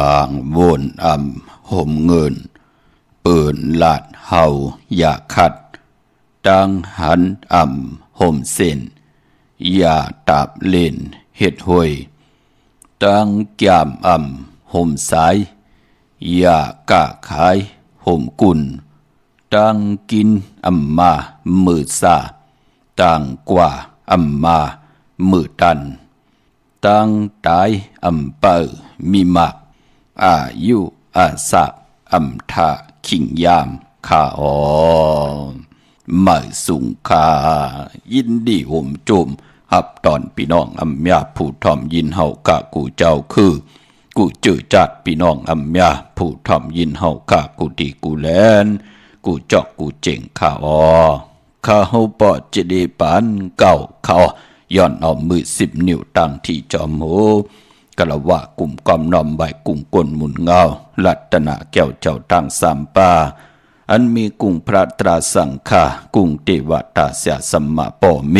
างวนห่มเงินเปิ่นลาดเฮาอย่าขัดตั้งหันห่มเส้นอย่าตาบเล่นเฮ็ดห้วยตั้งแก้มห่มสายอย่ากะขายห่มกุ่นตั้งกินมามือซาตั้งกว่ามามือตันตั้งตายเปิมีมักอายุอาศักทาขิงยามข้าไม่สุงคายินดีห่มจุ่มหับตอนพี่น้องยาผู้ทอมยินเฮากะกูเจ้าคือกูจื้อจัดพี่น้องยาผู้ทอมยินเฮากะกูดีกูแลนกูจอกกูเจ๋งข้าข้าเฮาปอดจะได้ปานเก่าเขาย้อนเอามือ10 นิ้วตั้งที่จอมโหกะละว่ากลุ่มกอมน้อมใบกุ้งก้นหมุนเงาลัตนาแก้วเจ้าตั้งสามป่าอันมีกุ้งพระตราสังฆากุ้งเทวตาเสียสัมมาปอเม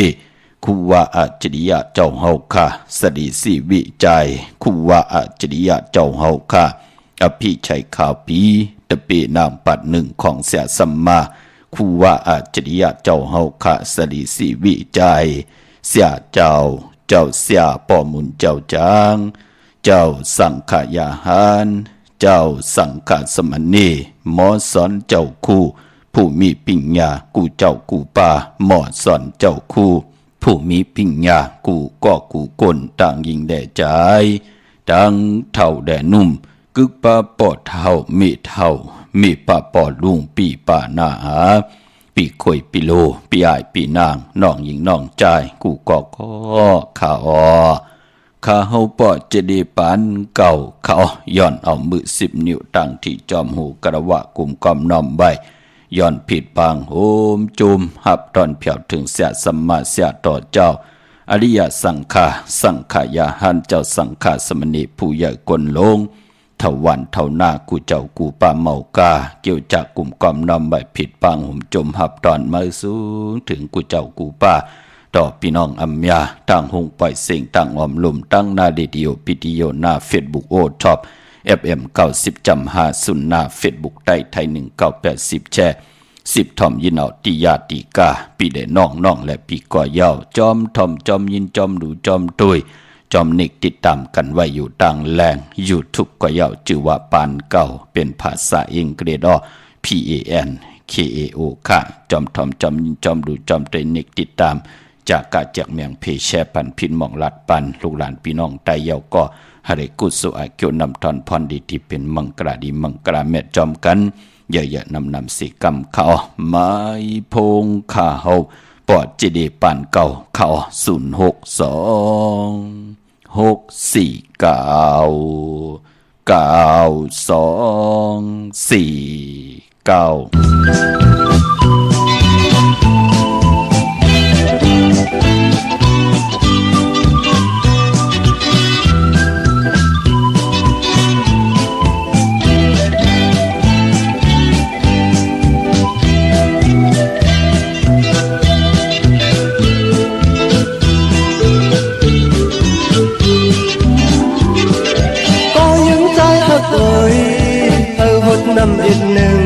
คูวาอัจฉริยะเจ้าเฮาค่ะสดีสีวิจัยคูวาอัจฉริยะเจ้าเฮาค่ะอภิชัยข่าวปีตะเปนามปัดหนึ่งของเสียสัมมาคูวาอัจฉริยะเจ้าเฮาค่ะสดีสีวิจัยเสียเจ้าเสียปอมุนเจ้าจางเจ้าสังขยาหารเจ้าสังฆสมณีหมอสอนเจ้าคู่ผู้มีปิญญากูเจ้ากูป่าหมอสอนเจ้าคู่ผู้มีปิญญากูก็กูกลต่างยิงแด่ใจต่างเท่าแด่นุ่มกึกปาปอดเท่ามีเท่ามีปาปอดลุงปีป่าหน้าหาปีคอยปีโลปีอายปีนางน้องหญิงน้องใจกูก็ข้าข้าเฮาปอจะได้ปานเก่าเขาย้อนเอามือ10 นิ้วตั้งที่จอมหูกระวะกลุ่มกอมน้อมไว้ย้อนผิดบางโหมจุมหับตอนเพียวถึงเสียสัมมาเสียต่อเจ้าอริยสังขายาหันเจ้าสังฆสมณีผู้ใหญ่กลลงเท่าวันเท่าหน้ากูเจ้ากูป่าเมากาเกี่ยวจากกลุ่มกอมน้อมไว้ผิดบางห่มจมหับตอนมาสูงถึงกูเจ้ากูป่าต่อพี่น้องยาตั้งหงปล่อยเสียงตั้งอมลมตั้งหน้าเรดิโอพิธีโยหน้าเฟซบุ๊กโอท็อป FM 90.5หน้าเฟซบุ๊กใต้ไทย1980แชร์10ทอมยินเอาติยาติกาปีเดน้องและปีก่อเย้าจอมทอมจอมยินจอมดูจอมตุยจอมนิกติดตามกันไว้อยู่ต่างแรงยูทูบก่อเย้าชื่อว่าปานเก่าเป็นภาษาอังกฤษPANKAO ค่ะจอมทอมจอมยินจอมดูจอมตุยนิกติดตามจากกาจากเมียงเพแชปันพินมองลัดปันลูกหลานพี่น้องไตเยาก็หาได้กุศลเกี่ยวนำทอนพรดีที่เป็นมังกราดีมังกราเม็ดจอมกันเยอะๆนำสีกำเขาไม้พงข้าเฮาปอดจีดีปานเก่าเขา0626499249นำอีกหนึ่ง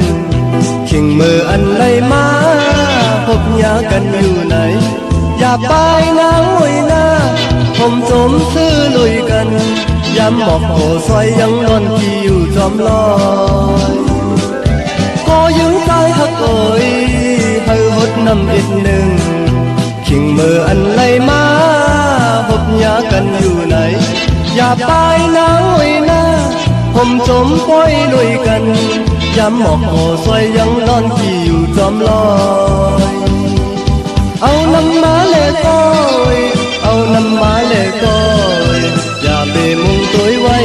ขิงมืออันไหลมาพบยากันอยู่ไหนอย่าไปนะโวยนะผมสมซื้อลุยกันย้ำบอกโหซอยยังนอนที่อยู่จอมลอยก็ยังใจหักโอยให้หดนำอีกหนึ่งขิงมืออันไหลมาพบยากันอยู่ไหนอย่าไปนะโวยนะผมจมป้อยลุยกันย้ำหมอกโหซอยยังนอนที่อยู่จอมลอยเอาน้ำมาเล่ก้อยเอาน้ำมาเล่ก้อยอย่าเบมุงตัวไว้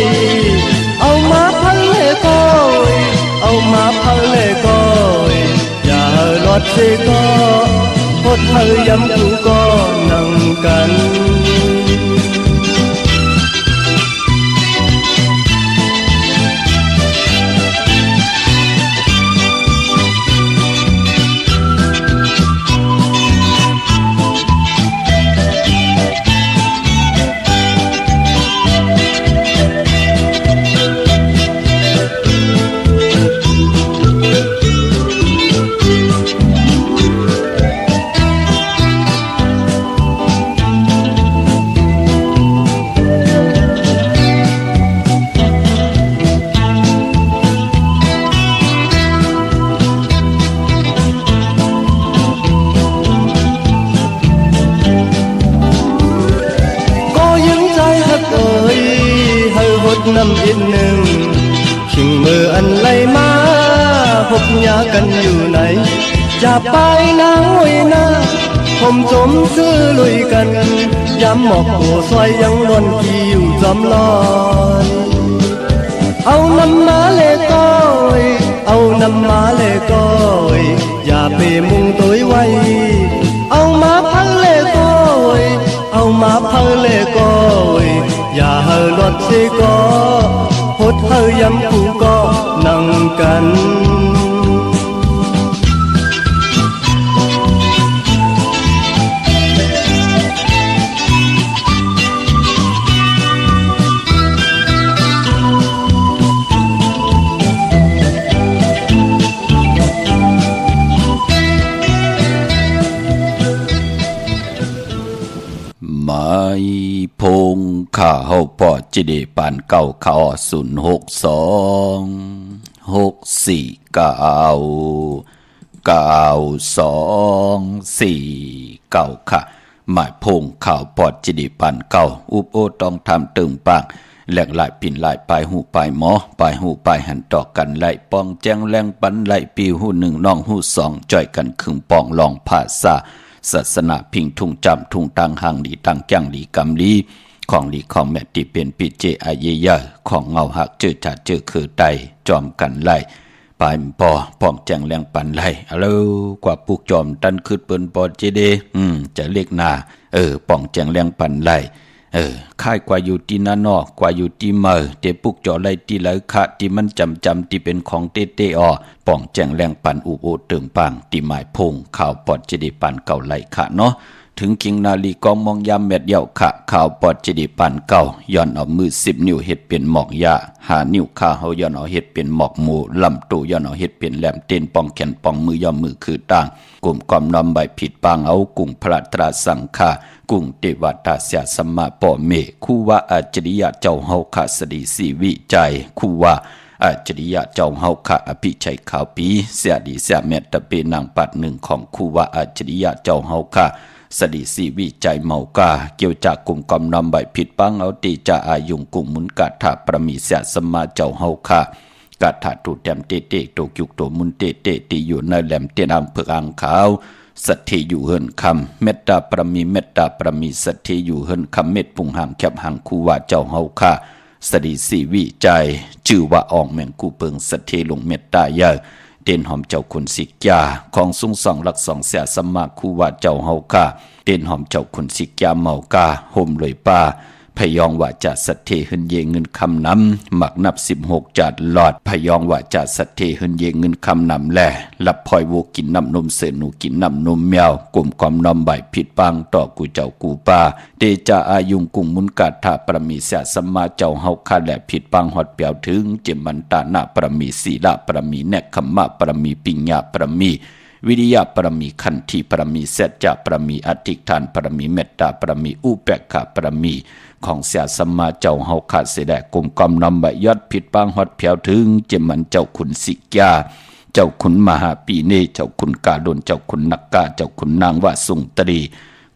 เอามาพังเล่ก้อยเอามาพังเล่ก้อยอย่าหลอดเสก้อพดเธอย้ำกูก็นั่งกัน น้ำอินหนึ่งขิงมืออันไหลมาพบยากันอยู่ไหนอย่าไปนางไว้หน้าผมจมซื้อลุยกันย้ำหมอกหัวซอยยังนวลที่อยู่จำลอยเอาน้ำมาเลก้อยเอาน้ำมาเลก้อยอย่าไปมุงตัวไว้เอามาพังเลก้อยเอามาพังเลก้อยอย่าเฮรถสิก็พดเฮยำกูก็นั่งกันไม่พงข้าเฮาปอจิเดปานเก่าข้า06264964249ค่ะหมายพงข่าวปอดจิเดปานเก่าอุบโอต้องทำตึงปากแหลกหลายปิ่นหลายปลายหูปลายหมอปลายหูปลายหันต่อกันไหลปองแจ้งแรงปันไหลปีหูหนึ่งน้องหูสองจ่อยกันขึงปองลองภาษาศาสนาพิงทุ่งจำทุ่งตังหังดีตังจังดีกำลีของลีของแม่ติเป็นปิเจอาเยยะของเงาหักเจอจัดเจอคือไตจอมกันไล่ปลายปอป้องแจงแรงปันไล่อะโลกว่าปุกจอมตันคืดเปิ้นปอเจเดจะเรียกนาป้องแจงแรงปันไล่ค่ายกว่าอยู่ที่นานอกกว่าอยู่ที่เมอเตปุกจอไล่ที่ไหลคะที่มันจำที่เป็นของเตอป้องแจงแรงปันอุโอเติงปังที่หมายพงข่าวปอดเจดีปันเก่าไหลคะเนาะถึงกิงนาลีกองมองยามเม็ดเดี่ยวขะข่าวปอดจิดีปันเก่าย้อนเอามือ10 นิ้วเฮ็ดเป็นหมอกยา5 นิ้วขาเฮาย้อนเอาเฮ็ดเป็นหมอกหมูลำตู้ย้อนเอาเฮ็ดเป็นแหลมเต้นป้องแขนป้องมือย่อมมือคือต่างกลุ่มกอมนำใบผิดปางเอากุ้งพระตราสังฆากุ้งเทวตาเสียสมมาปอเมคู่ว่าอัจฉริยะเจ้าเฮาคาสดีสีวิจัยคู่ว่าอัจฉริยะเจ้าเฮาคะอภิชัยขาวปีเสียดีเสียเมตตะเป็นนางปัดหนึ่งของคู่ว่าอัจฉริยะเจ้าเฮาคะสดีสีวิจัยเมากาเกี่ยวจากกลุ่มกำนำใบผิดปังเอาตีจะอายุงกุ่มมุนกาถาประมีเสียสมาเจ้าเฮาค่ะกาถาตูแต้มเตเตโตยุกโตมุนเตเตตีอยู่ในแหลมเตียนอำเภออ่างขาวสัทธิอยู่เฮินคำเมตตาประมีเมตตาประมีสัทธิอยู่เฮินคำเม็ดปุงหางแคบหางคูว่าเจ้าเฮาค่ะสดีสีวิจัยชื่อว่าอองแมงกูเปิงสัทธิลงเมตตาเยอะเด่นหอมเจ้าคุณสิกยาของสุงสองหลักสองเสียสมาคูว่าเจ้าเฮาค่ะเด่นหอมเจ้าคุณสิกยาเมากาห่มเลยป้าพยองว่าจะสัทธิหึนเยเงินคำนำหมักนับ16จัดหลอดพยองว่าจะสัทธิหึนเยเงินคำนำแลลับพลอยโวกินน้ำนมเสือหนูกินน้ำนมแมวกลุ่มความนอมใบผิดปังต่อกูเจ้ากูป้าเดจาอายุงกุงมุนกาถาประมีเสียสมาเจ้าเฮาคาและผิดปังหอดเปียวถึงเจมันตานาประมีศีละประมีแนกขมะประมีปิญญาประมีวิริยะปรมีขันธิปรมีเสจจะปรมีอธิฐานปรมีเมตตาปรมีอุเบกขาปรมีของเสียสมมาเจ้าเฮาขาดเสดกลุ่มกำนำใบยอดผิดปางฮอดเพียวถึงเจมันเจ้าขุนสิกยาเจ้าขุนมหาปีเนเจ้าขุนกาดนเจ้าขุนนักกาเจ้าขุนนางวาสุงตรี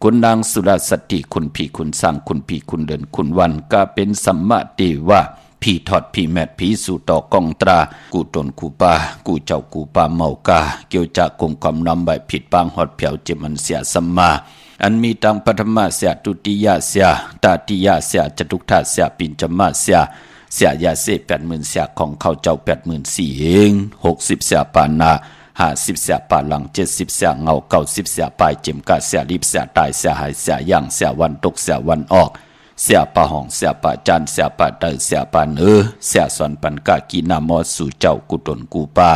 คุณนางสุรสติคุณพี่คุณสร้างคุณพี่คุณเดินคุณวันก็เป็นสัมมาเทวะพี่ทอดพี่แมทพี่สู่ต่อกองตรากูตนกูปากูเจ้ากูปาเมากาเกี่ยวจากกลุ่มความนำใบผิดปางฮอดเพียวเจมันเสียสัมมาอันมีตังปฐมะเสียตุติยะเสียตาติยะเสียจตุทัสเสียปิญจมะเสียยาเส80,000เสียของเขาเจ้า84,000เอง60เสียปานา50เสียปาหลัง70เสียเงา90เสียปลายเจมกะเสียรีบเสียตายเสียหายเสียย่างเสียวันตกเสียวันออกเสียปะห้องเสียปะจันเสียปะเตอเสียปะเนือเสียสอนปันกะกีนามอสู่เจ้ากุตนกูปา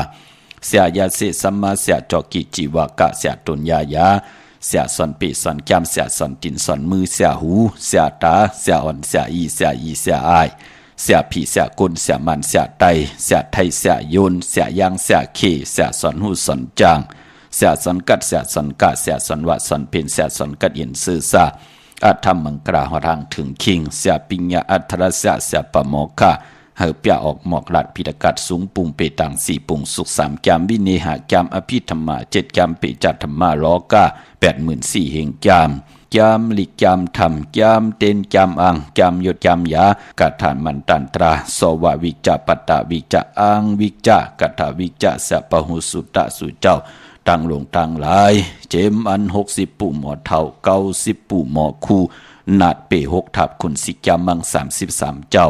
เสียยาเสสัมมาเสียจอกิจิวากะเสียตุนยายาเสียสอนปีสอนแก้มเสียสอนตินสอนมือเสียหูเสียตาเสียอ่อนเสียอีเสียอีเสียอายเสียผีเสียกุนเสียมันเสียไตเสียไทยเสียโยนเสียยางเสียเคเสียสอนหูสอนจางเสียสอนกัดเสียสอนกะเสียสอนวะสอนเป็นเสียสอนกัดเย็นซื่อซาอาธรรมมังกราหรังถึงคิงเสียปิญญาอัทรเสียเสียปะโมกะเฮาเปียออกหมอกหลัดพิดกัดสูงปุงเปตัง4ปุงสุข3แกมวิเนหะแกมอภิธรรมะ7แกมเปจัตธรรมะโลกะ84,000เฮงแกม จามลิกจามธรรมจามเต็นจามอังจามยศจามยากะฐานมันตันตราสวะวิจปตะวิจอังวิจากะถาวิจสัพหุสุตะสุเจ้าตั้งลงตั้งหลายเจมอัน60ปู่หมอเท่า90ปู่หมอคู่นาดเป6ทับคุณสิกามัง33เจ้า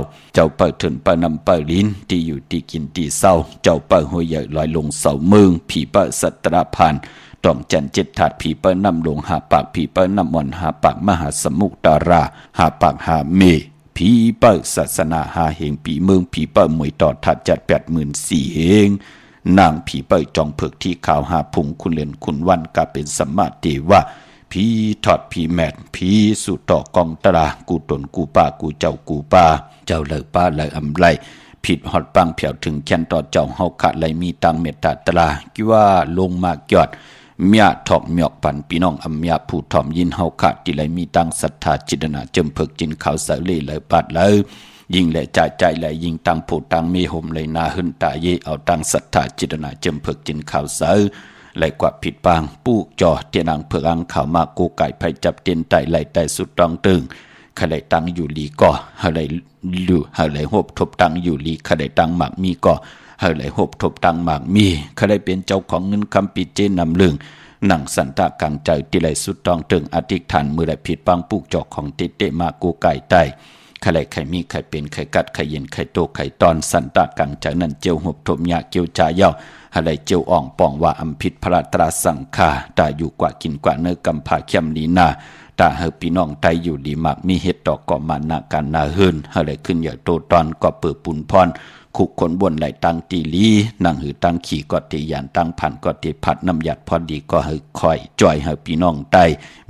เปิดถึงปะนำเปิดลิ้นที่อยู่ที่กินที่เศร้าเจ้าเปิดหัวใหญ่ลอยลงเสาเมืองผีเปิดสัตราพานต้องจัน7ถาดผีเปิดนำลงหาปากผีเปิดนำมอนหาปากมหาสมุกตาราหาปากหาเมผีเปิดศาสนาหาเหงผีเมืองผีเปิดมวยต่อถัดจัด84,000เหงนางผีเปิดจองเผือกที่ข่าวหาพุงคุณเล่นคุณวันกาเป็นสมมาติว่าผีทอดผีแมดผีสุต่อกองตรากูตนกูป้ากูเจ้ากูป้าเจ้าเลยป้าเลยอำไรผิดหอดปังเผียวถึงแค้นต่อเจ้าเฮาขาดไหลมีตังเมตตาตรากิว่าลงมากยอดเมียถอกเมียกปันพี่น้องอำเมียผู้ถ่อมยินเฮาขาดที่ไหลมีตังศรัทธาจิตนาจมเพิกจินเขาเสลีเลยปัดเลยยิ่งแหละใจเลยยิ่งตังผู้ตังมีห่มเลยนาหึนตาเยเอาตังศรัทธาจิตนาจมเพิกจินเขาเสไหลกว่าผิดปางปูกจอเตียนางเผือกอังข่าวมากูไก่ไผจับเตียนไตไหลไตสุดตองตึงขะไหลตังอยู่ลีก่อหะไหลลู่หะไหลหบทบตังอยู่ลีขะไหลตังหมากมีก่อหะไหลหบทบตังหมากมีขะไหลเป็นเจ้าของเงินคำปิเจนำลึงหนังสันตะกังใจที่ไหลสุดตองตึงอธิษฐานมือไหลผิดปางปูกจอของเตะมากูไก่ไตขะไหลไข่มีไข่เป็นไข่กัดไข่เย็นไข่โตไข่ตอนสันตะกังจากนั้นเจียวหบทบยาเกียวจ่าเย้าอะไรเจียวอ่องป่องว่าอำพิษพระตราสังฆาตาอยู่กว่ากินกว่าเนื้อกำผาเข้มลีนาตาเฮอพี่น้องไตอยู่ดีมากมีเห็ดดอกก่อมานาการนาเฮินอะไรขึ้นอย่าโตตอนก็เปิดปุนพรขุกคนบนไหลตังตีลีนั่งหือตังขี่ก็ตียานตังผันก็ตีผัดน้ำหยัดพอดีก็เฮอคอยจ่อยเฮอพี่น้องไต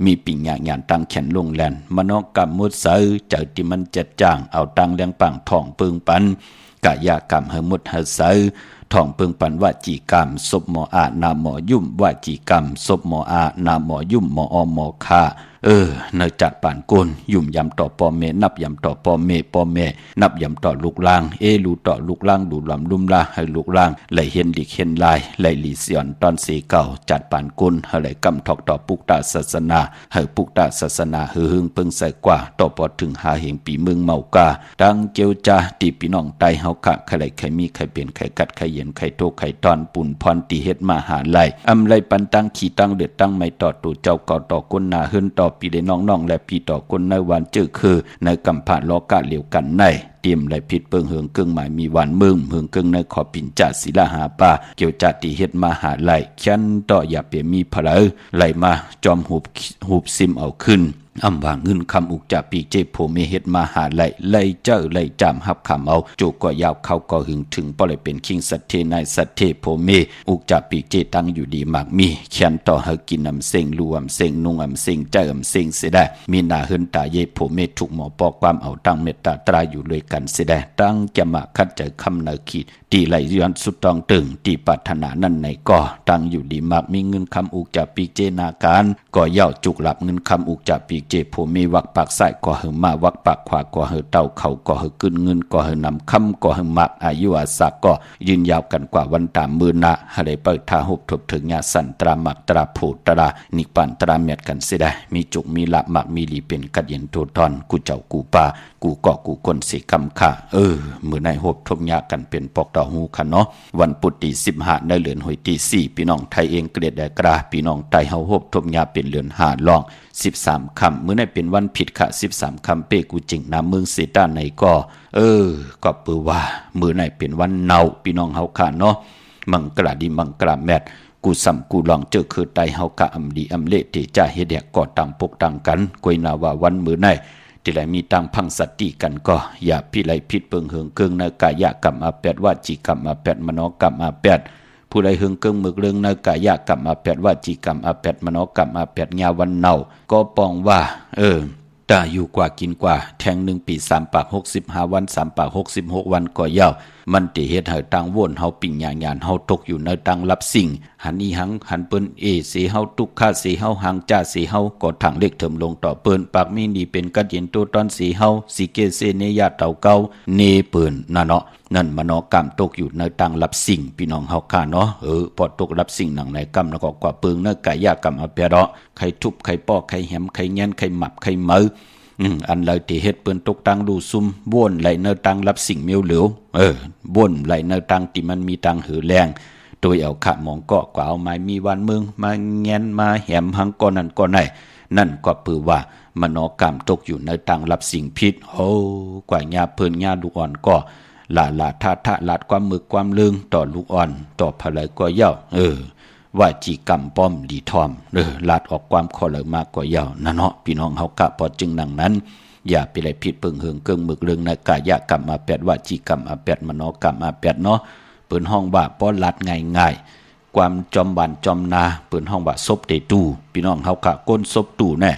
มีปิ่งยานตังแขนลงแลนมนอกกรรมมุดเสือเจอที่มันจัดจ้างเอาตังเลี้ยงปังทองปึงปันกะยากรรมเฮอมุดเฮอเสือทองเปิงปันวาจีกรรมศพหมออานาหมอยุ่มวาจีกรรมศพหมออานาหมอยุ่มหมออหมอคาเนยจัดป่านกลยุ่มยำต่อปอเมนับยำต่อปอเมนับยำต่อลูกล่างลูต่อลูกล่างดูลำลุ่มลาให้ลูกล่างไหลเห็นดิเห็นลายไหลลีเสียนตอนสีเก่าจัดป่านกลให้ไหลกำทอกต่อปุกตาศาสนาให้ปุกตาศาสนาหึงเปิงใส่กว่าต่อปอถึงหาเหงปีเมืองเมากาดังเกียวจาตีพี่น้องไตเฮาขะไข่ไหลไข่มีไข่เป็นไข่กัดไข่เย็นไข่โตไข่ตอนปุ่นพรตีเฮ็ดมาหาไหลอำไหลปันตั้งขี่ตั้งเดือดตั้งไม่ต่อตูเจ้าก่อต่อก้นนาหึนต่อปีเดน้องและพี่ต่อคนในวันเจอคือในกำผ่านล้อกาเหลียวกันในเตรียมไหลผิดเปิงเหืองกึ่งหมายมีวันเมืองเหืองกึ่งในขอปิ่นจ่าศิลาหาป่าเกี่ยวจัดที่เฮ็ดมาหาไหลฉันต่ออย่าเปลี่ยนมีพลาไหลมาจอมหูบซิมเอาขึ้นอำว่าเงินคำอุกจ่าปีเจโพเมเฮ็ดมาหาไหลเจ้าไหลจามหับคำเอาโจก็ยาวเขาก็หึงถึงปล่อยเป็นคิงสัตเทนายสัตเทโพเมอุกจ่าปีเจตั้งอยู่ดีมากมีเขียนต่อเฮกินอำเซ็งรวมเซ็งนุ่งอำเซ็งเจ้าอำเซ็งเสได้มีนาเฮินตาเยโพเมถูกหมอปอกความเอาตั้งเมตตาตราอยู่เลยกันเสได้ตั้งจะมาคัดใจคำนาขีดตีไหลย้อนสุดตองตึงตีปรารถนานั่นในก็ตั้งอยู่ดีมากมีเงินคำอุกจ่าปีเจนาการก็เย่าจุกหลับเงินคำอุกจ่าปีเจโพเมวักปากซ้ายก็เหือมาวักปากขวาก็เหือเต้าเขาก็เหือกึนเงินก็เหือนำคำก็เหือมักอายุอาศักก็ยืนยาวกันกว่าวันตามมือนะอะไรเปิดทาหุบทบถึงญาสันตรามักตราผูตรานิปันตราเม็ดกันเสียได้มีจุกมีละมักมีลีเป็นกัดเย็นโทตอนกูเจ้ากูป่ากูเกาะกูคนสิคำค่ะมือในหบทบยากันเป็นปอกต่อหูค่ะเนาะวันปุตติ15ในเดือนหอยตี4พี่น้องไทยเองเกลียดแดกราพี่น้องไทยเฮาหบทบยาเป็นเดือน5ลอง13คำมื้อในเป็นวันผิดค่ะ13คำเป้กูจริงน้ำเมืองเสตาในก็ก็เปือว่ามื้อในเป็นวันเนาพี่น้องเฮาค่ะเนาะมังกราดีมังกราแมดกูซ้ำกูลองเจอคือไตเฮากะอำดีอำเละที่จะเฮ็ดแดกก่อตังปกตังกันกวยนาว่าวันมื้อในที่ไหลมีตังพังสติกันก็อย่าพี่ไหลผิดเปิงเหิงเกิงในกายกรรมอาแปดวาจีกรรมอาแปดมโนกรรมอาแปดผู้ใดเหิงเกิงมึกเรื่องในกายกรรมอาแปดวาจีกรรมอาแปดมโนกรรมอาแปดญาวันเนาก็ปองว่าตาอยู่กว่ากินกว่าแทง1 ปี3 ปาก65 วัน3 ปาก66 วันก็ยาว มันติเฮ็ดให้ตังวนเฮาปิ่งญาณเฮาตกอยู่ในตังรับสิ่งหันอีหังหันเปิ้นสิเฮาทุกข์ค่าสิเฮาหังจ้าสิเฮาก็ทางเลขเถิมลงต่อเปิ้นปากมีนี่เป็นกัดเย็นตัวตอนสิเฮาสิเกเสเนยาเต่าเก่าเนเปิ้นน่ะเนาะนั่นมโนกรรมตกอยู่ในตังรับสิ่งพี่น้องเฮาค่ะเนาะพอตกรับสิ่งหนังในกรรมแล้วก็กว่าเปิงเนกายากรรมอเปเนาะใครทุบใครป้อใครแหมใครแยนใครหมับใครเมืออันเลยที่เฮ็ดเปิ้นตกตังดูซุ่มบ้วนไหลเนอตังรับสิ่งเมียวเหลวบ้วนไหลเนอตังที่มันมีตังหือแรงโดยเอาขะมองเกาะกว่าเอาไม้มีวันเมืองมาแงนมาแหมหังก่อนนั้นก่อนไหนนั่นก็ปือว่ามโนกรรมตกอยู่ในตังรับสิ่งผิดกว่าญาเพิ่นญาลูกอ่อนก็ลาท่าลาดความมึกความลึงต่อลูกอ่อนต่อภรรยก็เย้าว่าจีกรรมป้อมดีทอมลาดออกความขอเลยมากกว่าเย้านั่นเนาะพี่น้องเฮากะพอจึงดังนั้นอย่าไปไรผิดเปิงเหิงเกิงมึกลึงในกายกรรมอาแปดว่าจีกรรมอาแปดมโนกรรมอาแปดเนาะเปิ้นห้องว่าป้อลัดง่ายความจอมบานจอมนาเปิ้นห้องว่าซบเตตู้พี่น้องเฮากะก้นซบตู้แน่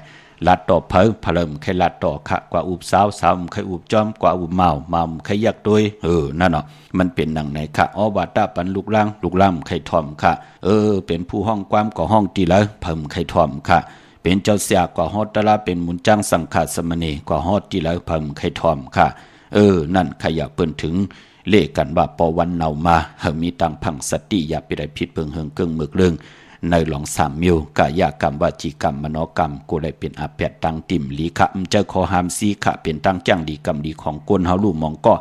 ลัดต่อเพิ่งพลัมใครลัดต่อขะกว่าอุบสาวใครอุบจอมกว่าอุบเมาใครยักด้วยนั่นเนาะมันเป็นดังไหนค่ะว่าตาปันลูกล่ำใครทอมค่ะเป็นผู้ห้องความก่อห้องตีแล้วเพิ่มใครทอมค่ะเป็นเจ้าเสียกว่าฮอดตะลาเป็นหมุนจ้างสังฆาสมณีกว่าฮอดตีแล้วเพิ่มใครทอมค่ะนั่นใครอยากเปิ้นถึงเลขกันว่าปวันเนามามีตังพังสติอย่าไปได้ผิดเปิงเฮิงเกิงมึกเรื่องในหลอง3มิวกายกรรมวจีกรรมมโนกรรมกูได้เป็นอาแปดตังติ่มลีขะเจ้าขอหามสีขะเป็นตังจ้างดีกรรมดีของก้นเฮาลู่มองก็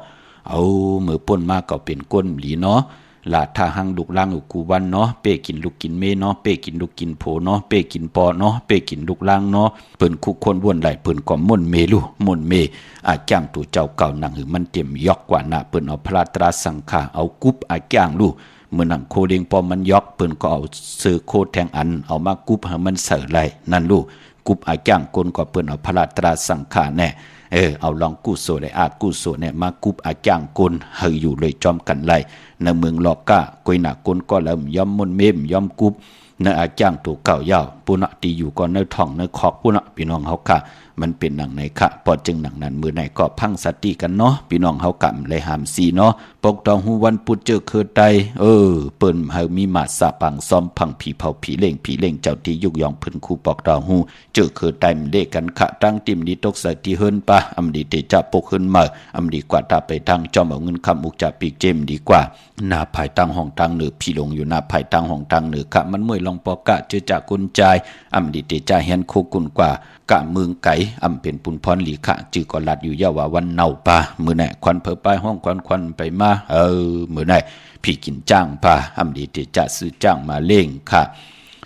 เอามือป่นมาก็เป็นก้นหลีเนาะลาท่าหังลูกล่างอุกูวันเนาะเป้กินลูกกินเมเนาะเป้กินลูกกินโผเนาะเป้กินปอเนาะเป้กินลูกล่างเนาะเปิ้นคุกคนวนไหลเปิ้นก็ม่นเมลูม่นเมอาจ้างตู่เจ้าเก่านังหือมันเต็มยอกกว่านะเปิ้นเอาพระตราสังฆาเอากุบอาจ้างลูเมื่อนังโคเดงปอมันยอกเปิ้นก็เอาซื้อโคแทงอันเอามากุบให้มันเสยไหลนั่นลูกุบอาจ้างคนก็เปิ้นเอาพระตราสังฆาแน่เอาลองกุโสได้อากุโสเนี่ยมากุบอาจ้างคนให้อยู่เลยจอมกันไหลในเมืองลอกกะกวยหนักคนก็เริ่มย่อมมนเมมย่อมกุบในอาจ้างตัวเก่าเย้าปุณะตีอยู่ก็ในท้องในขอบปุณะพี่น้องเฮาค่ะมันเป็นหนังในค่ะพอจึงหนังนั้นมือไหนก็พังสติกันเนาะพี่น้องเฮากะเลยหามสีเนาะปกตองหูวันพุธเจอคือใดเปิ้นเฮามีมาสะปังซ้อมพังผีเผาผีเล่งเจ้าที่ยุกยองเพิ่นคู่ปอกตองหูเจอคือใดเลกันค่ะตั้งติมดีตกใส่ที่เฮิรนปะอำดีเตจะปกขึ้นมาอำดีกว่าตาไปทางจอมเอาเงินคำอุกจะปีกเจมดีกว่าหน้าภายตั้งห้องตั้งเหนือพี่ลงอยู่หน้าภายตั้งห้องตั้งเหนือค่ะมันมวยลองปอกะเจอจากกุญใจอำดีเตจะเห็นโคกุนกว่ากะเมืองไก่อำเป็นปุนพรหลีขะจือก็ลัดอยู่ยาว่าวันเนาป่ามื้อไหนควันเผอไปห้องควันไปมามื้อไหนพี่กินจ้างป่าอำดีเตจะซื้อจ้างมาเล่งค่ะ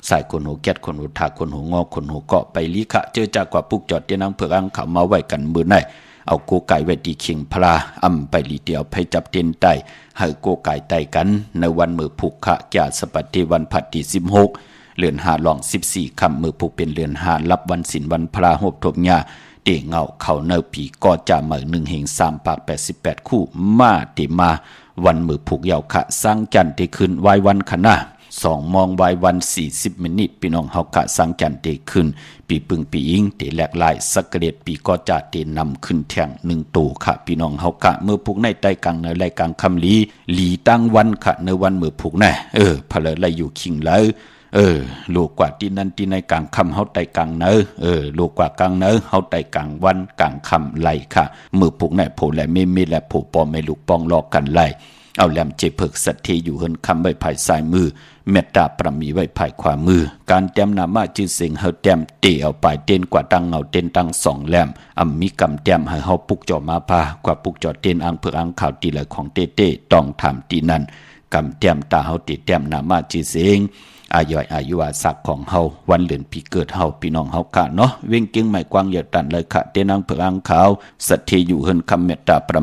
ใส่คนหูแก๊ดคนหูถากคนหูงอคนหูเกาะไปลีขะเจอจากกว่าปุกจอดเตียนังเผือกอังเขามาไว้กันมื้อไหนเอาโกไก่ไว้ที่เคียงพลาอำไปลีเดียวไปจับเตียนไตให้โกไก่ไตกันในวันมือผูกขะแก่สปัตติวันผัดที่16เลือนหาหลอง14ค่ำมือผูกเป็นเลือนหารับวันศีลวันพระหบทบญาเตเงาเขาเนอผีก็จะเหมือ1 เฮง3 ปาก88คู่มาเตมาวันมือผูกยาวขะสร้างจันเตขึ้นไว้วันขณะ2 มองไว้วัน40 มินิพี่น้องเฮากะสร้างจันเตขึ้นปีปึงปีอิงเตแหลกลายสักเกรดปีก็จะเตนำขึ้นแท่ง1ตูค่ะพี่น้องเฮากะเมื่อผูกในใต้กลางในรายกลางคำลีตั้งวันค่ะในวันมือผูกแน่พะเลไลอยู่คิงแล้วโลกกว่าที่นั่นที่ในกลางคำเฮาไตกลางเนโลกกว่ากลางเนเฮาไตกลางวันกลางคำไหลค่ะมือผูกไหนโผและไม่และโผปอไม่ลูกปองลอกกันไหลเอาแหลมเจเพิกสัตทีอยู่เฮินคำไว้ภายซ้ายมือเมตตาประมีไว้ภายขวามือการเต็มนามาจื้อเสียงเฮาเต็มเตเอาปลายเต้นกว่าตั้งเงาเต้นตั้ง2แหลมมีกำเต็มให้เฮาปุกจอมาพากว่าปุกจอเต้นอังเพิกอังข่าวตีเลยของเต้ต้องถามตีนั้นกำเต็มตาเฮาติเต็มนามาจื้อเสียงอายุวาสักของเฮาวันเดือนปีเกิดเฮาพี่น้องเฮากะเนาะเว้งเก่งใหม่กว้างใหญ่ตันเลยค่ะเตนังเผือกอังขาวสัตเทอยู่เฮิรนคำเมตตาประ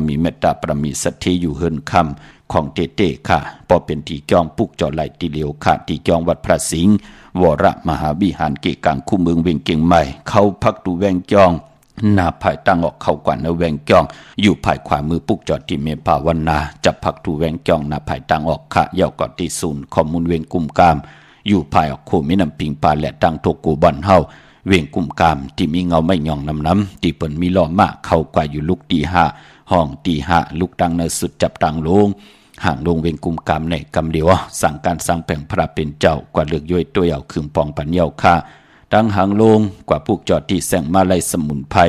มีสัตเทอยู่เฮิรนคำของเต้ค่ะพอเป็นที่จองปุกจอไหลตีเหลียวค่ะที่จองวัดพระสิงห์วรมหาวิหารเกกังคู่เมืองเว้งเก่งใหม่เข้าพักดูแวงจองหน้าภายตั้งออกเข้ากว่าในแวงจองอยู่ภายขวามือปุกจอดที่เมภาวนาจับพักดูแวงจองหน้าภายตั้งออกค่ะยาวกอที่ศูนย์ข้อมูลเวงกุมกามอยู่ภายออกโคมินำปิงปาและตั้งโตกูบันเฮา เวียงกุ่มกามที่มีเงาไม่หย่องน้ำที่เปิ้นมีล้อมากเข้ากว่าอยู่ลุกตีห้าห้องตีห้าลุกดังในสุดจับตังลงห่างลงเวียงกุ่มกามในกำเดียวสั่งการสร้างแผงพระเป็นเจ้ากว่าเลือกย่อยตัวเอาขึงปองปัญญาค่าดังห่างลงกว่าพวกจอดที่แสงมาลัยสมุนไพร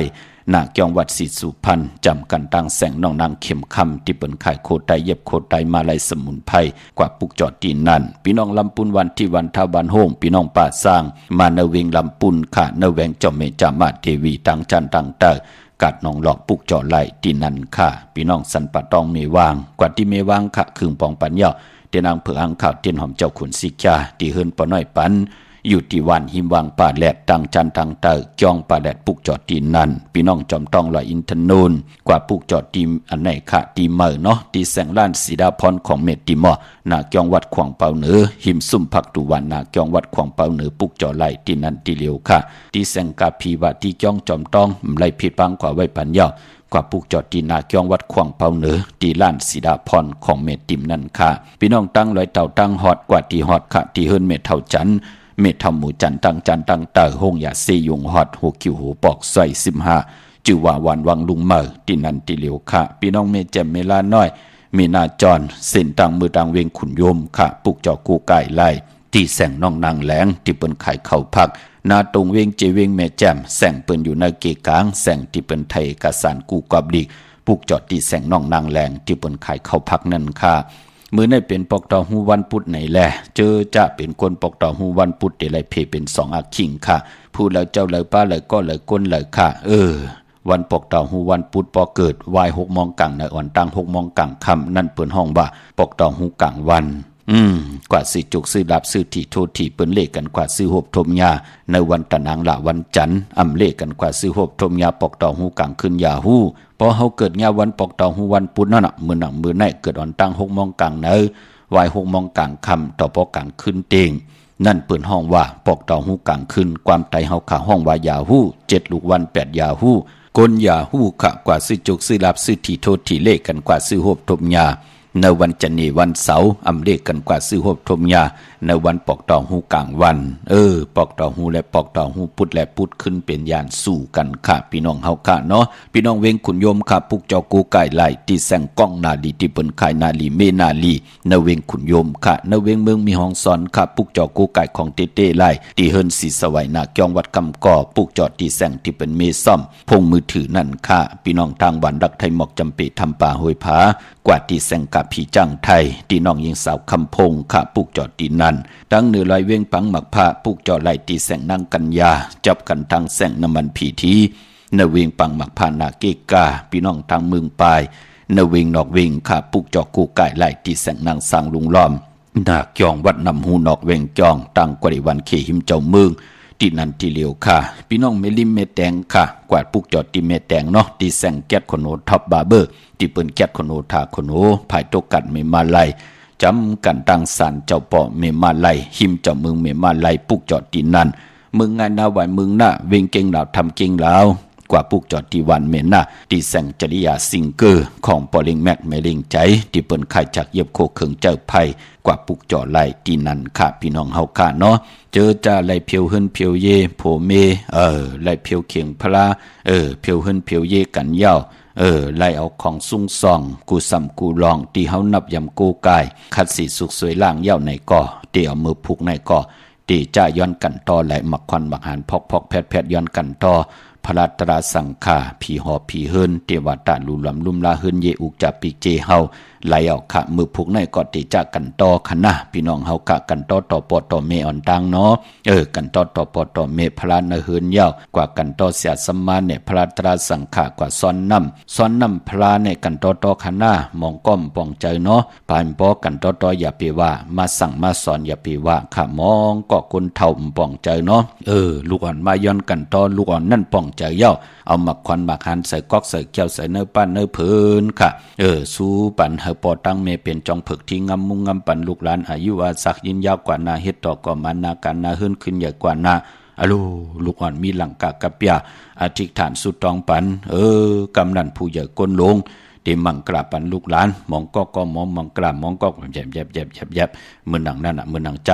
นาเกียงวัดศรีสุพรรณจำกันตั้งแสงน้องนางเข็มคำที่เปิ้นขายโคไตเย็บโคไตมาลัยสมุนไพรกว่าปุกจอดตีนั่นพี่น้องลำปุนวันที่วันท่าวันโฮงพี่น้องป่าสร้างมาเนเวงลำปุนค่ะเนแวงเจ้าเมจามาเทวีตังจันตังเตอกัดน้องหลอกปุกจอดไหลตีนั่นค่ะพี่น้องสันปะตองเมวางกว่าที่เมวางค่ะคืงปองปัญญาเตียนางเผืออังข่าวเตียนหอมเจ้าขุนสิกาที่เฮิรนปอน้อยปันอยู่ที่วันหิมวางป่าแหลดตังจันตังเตอจองป่าแหลดปุกจอดตีนั่นพี่น้องจอมต้องลอยอินทนูนกว่าปุกจอดตีอันไหนค่ะตีเมอเนาะตีแสงล้านสีดาพรของเมติมอนาเกียงวัดขวางเปาเหนือหิมซุ่มผักตุวันนาเกียงวัดขวางเปาเหนือปุกจอดไหลตีนั่นตีเหลียวค่ะตีแสงกาพีว่าตีจ้องจอมต้องไหลผิดบังกว่าไว้ปัญญากว่าปุกจอดตีนาเกียงวัดขวางเปาเหนือตีล้านสีดาพรของเมติมนั่นค่ะพี่น้องตั้งลอยเต่าตั้งฮอดกว่าตีฮอดค่ะตีเฮิรนเมเท่าจันเมทำหมูจันตังจันตังเตอหงยาเซยงฮอดหูคิวหูปอกใส่15จือว่าวันวังลุงเมอตินันติเหลียวค่ะพี่น้องเมแจ่มเมลาน้อยมีนาจรเส้นตังมือตังเวงขุนโยมค่ะปุกจอกูไก่ไล่ที่แสงน้องนางแหลงที่เปิ้นไข่เข้าพักนาตรงเวงเจเวงแม่แจ่มแสงเปิ้นอยู่ในเกกลางแสงที่เปิ้นไทยกสารกูกอบดีปุกจอดที่แสงน้องนางแหลงที่เปิ้นไข่เข้าพักนั่นค่ะมือในเป็นปอกตอหูวันพุธไหนแลเจอจะเป็นคนปอกตอหูวันพุธเดลัยเพเป็น2อาคิงค่ะพูดแล้วเจ้าเลยป้าเลยก็เลยก้นเลยค่ะวันปอกตอหูวันพุธปอเกิดวาย6 โมงกลางในอ่อนตั้ง6 โมงกลางค่ำนั่นเปิ้นห้องว่าปอกตอหูกลางวันกว่าสิจุกซื้อดับซื้อที่โทษที่เปิ้นเลขกันกว่าซื้อหบทมยาในวันตะนางละวันจันทร์อำเลขกันกว่าซื้อหบทมยาปอกตอหูกลางขึ้นยาหูพอเฮาเกิดยาวันปอกตอหูวันพุธนั่นน่ะมื้อหนังมื้อไหนเกิดอ่อนตั้ง6 โมงกลางเนอวาย6 โมงกลางค่ำต่อปอกลางขึ้นเตงนั่นเปิ้นห้องว่าปอกตอหูกลางขึ้นความไตเฮาขาห้องว่ายาหู7 ลูกวัน8ยาหูกลยาหูขะกว่าซื้อจุกซื้อลับซื้อที่โทษที่เลขกันกว่าซื้อหบทมยาในวันจันทร์วันเสาร์อำเลขกันกว่าซื้อหบทมยาในวันปอกตอหูกลางวันปอกตอหูและปอกตอหูพุธและพุธขึ้นเป็นยานสู่กันค่ะพี่น้องเฮาค่ะเนาะพี่น้องเวงขุนโยมค่ะปุกเจ้ากูไก่ไหลที่แสงก้องนาลีที่เปิ้นขายนาลีเมนาลีในเวงขุนโยมค่ะในเวงเมืองมีห้องสอนค่ะปุกเจ้ากูไก่ของเต้ๆไหลที่เฮิรนสีสวัยนาเกียงวัดกำก่อปุกจอดที่แสงที่เป็นเมซ่อมพงมือถือนั่นค่ะพี่น้องทางบ้านดักไทยหมอกจำปีทำป่าห้วยผากว่าที่แสงกับพี่จังไทยที่น้องยิงสาวคำพงค่ะปุกจอดที่นั่นดังเหนือลอยเวียงปังหมักผ้าปุกจอดไหลตีแสงนางกัญญาจับกันทางแสงน้ำมันผีทีเนเวียงปังหมักผ้านาเกกาพี่น้องทางเมืองปลายเนเวียงนอกเวียงค่ะปุกจอกูไก่ไหลตีแสงนางสร้างลุงล้อมนาเกียงวัดนำหูนอกเวียงจองตั้งกว่าวันเขหิมเจ้าเมืองที่นั่นที่เหลียวค่ะพี่น้องเมลิมเมแตงค่ะกวาดปุกจอดที่เมแตงเนาะที่แสงแก๊สคอนโนท็อปบาร์เบอร์ที่เปิ้นแก๊สคอนโนทาคอนโนภายตกกัดเมมาไลจำกันตั้งสารเจ้าป่อเมมาไลหิมเจ้าเมืองเมมาไลปุกจอดที่นั่นเมืองงานนาไหวเมืองหน้าเวงเก่งลาวทำเก่งลาวกว่าปุกจอดที่วันเมน่าที่แสงจริยาซิงเกอร์ของปอลิงแม็กเมลิงใจที่เปิ้นขายจากเย็บโคเขิงเจ้าไผ่กว่าปุกจอดไหลที่นั่นค่ะพี่น้องเฮาค่ะเนาะเจอจ่าไหลเพียวเฮินเพียวเยโผเมไหลเพียวเขียงพลาเพียวเฮินเพียวเยกันยาวไล่เอาของซุ่งซองกูซ้ำกูลองที่เฮานับยำโกกายคัดสีสุกสวยล่างเย้าในก่อเตี่ยวมือผูกในก่อตีจ้าย้อนกันต่อไหลหมักควันหมักหานพอกแพทย้อนกันต่อพระตราสังฆาผีหอบผีเฮินเทวตาลุลำลุ่มลาเฮินเยอุกจับปีเจเฮาไหลเอาขะมือผูกในกอดติจากกันต่อคณะพี่น้องเฮากะกันต่อปอต่อเมอ่อนตังเนาะกันต่อปอต่อเมพระนเฮินยาวกว่ากันต่อเสียสมมาเนี่ยพระตราสังฆากว่าซ้อนน้ำพระเนี่ยกันต่อคณะมองก้อมปองใจเนาะปานปอกันต่ออย่าไปว่ามาสั่งมาสอนอย่าไปว่าขะมองก็คนเฒ่าปองใจเนาะลูกอ่อนมาย้อนกันต่อลูกอ่อนนั่นปองใจยาวเอาหมักควันหมักหันใส่ก๊อกใส่แก้วใส่เนื้อปั้นเนื้อเพิ่นค่ะสู้ปั่นเฮปอตั้งเมเป็นจองผึกที่งำมุงงำปั่นลูกหลานอายุอาศักยินยาวกว่านาเฮ็ดต่อก็มานาการนาเฮิรนขึ้นใหญ่กว่านาลูกอ่อนมีหลังกะกะเปียอธิษฐานสุดตองปันกำนันผู้ใหญ่ก้นลง เตมังกราปันลูกหลานมองก็มองมังกรา มองก็แยบมือหนังนั่นน่ะมือหนังใจ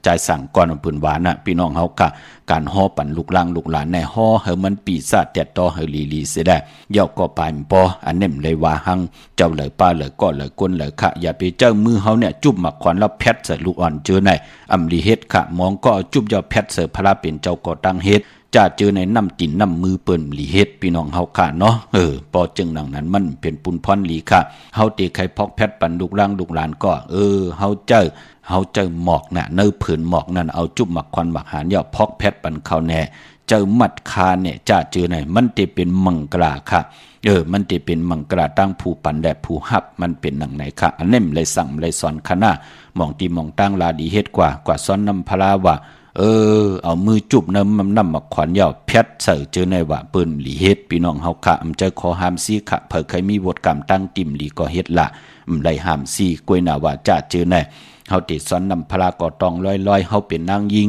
ใจสั่งก่อนปืนหวานน่ะพี่น้องเฮากะการฮ้อปั่นลูกหลานในฮ้อเฮามันปีศาจแตดต่อเฮาลีเสียได้ย่อก็ปายปออันเน่มเลยว่าหังเจ้าเลยป้าเลยก็เลยก้นเลยค่ะอย่าไปเจ้ามือเฮาเนี่ยจุบหมักขวัญแล้วแพทใส่ลูกอ่อนเจอในอำลีเฮ็ดค่ะมองก็จุบยอแพทเสือพระเป็นเจ้าก่อตั้งเฮ็ดจะเจอในน้ำตินน้ำมือเปิ้นหลีเฮ็ดพี่น้องเฮาค่ะเนาะปอจึงดังนั้นมันเป็นปุนพรหลีค่ะเฮาตีไข่พอกแพทปันลูกหลานก็เฮาเจอหมอกน่ะเนื้อผืนหมอกนั่นเอาจุบหมักควันหมักหานยอพอกแพทปันเขาแน่เจอมัดคาเนี่ยจะเจอไหนมันจะเป็นมังกราค่ะมันจะเป็นมังกราตั้งผู้ปันแดดผู้หับมันเป็นหนังไหนค่ะอันนี้เลยสั่งเลยสอนคณะมองตีมองตั้งลาดีเฮ็ดกว่าซ้อนน้ำพลาว่าเอามือจุบน้ำหมักขวัญยาวแพทใส่เจอในว่าปืนหลีเฮ็ดพี่น้องเฮาค่ะเจอขอห้ามซีค่ะเผยเคยมีบทกรรมตั้งติ่มหลีก็เฮ็ดละได้ห้ามซีกวยหน้าว่าจะเจอในเฮาติดซ้อนน้ำพลาก็ต้องลอยเฮาเป็นนางยิง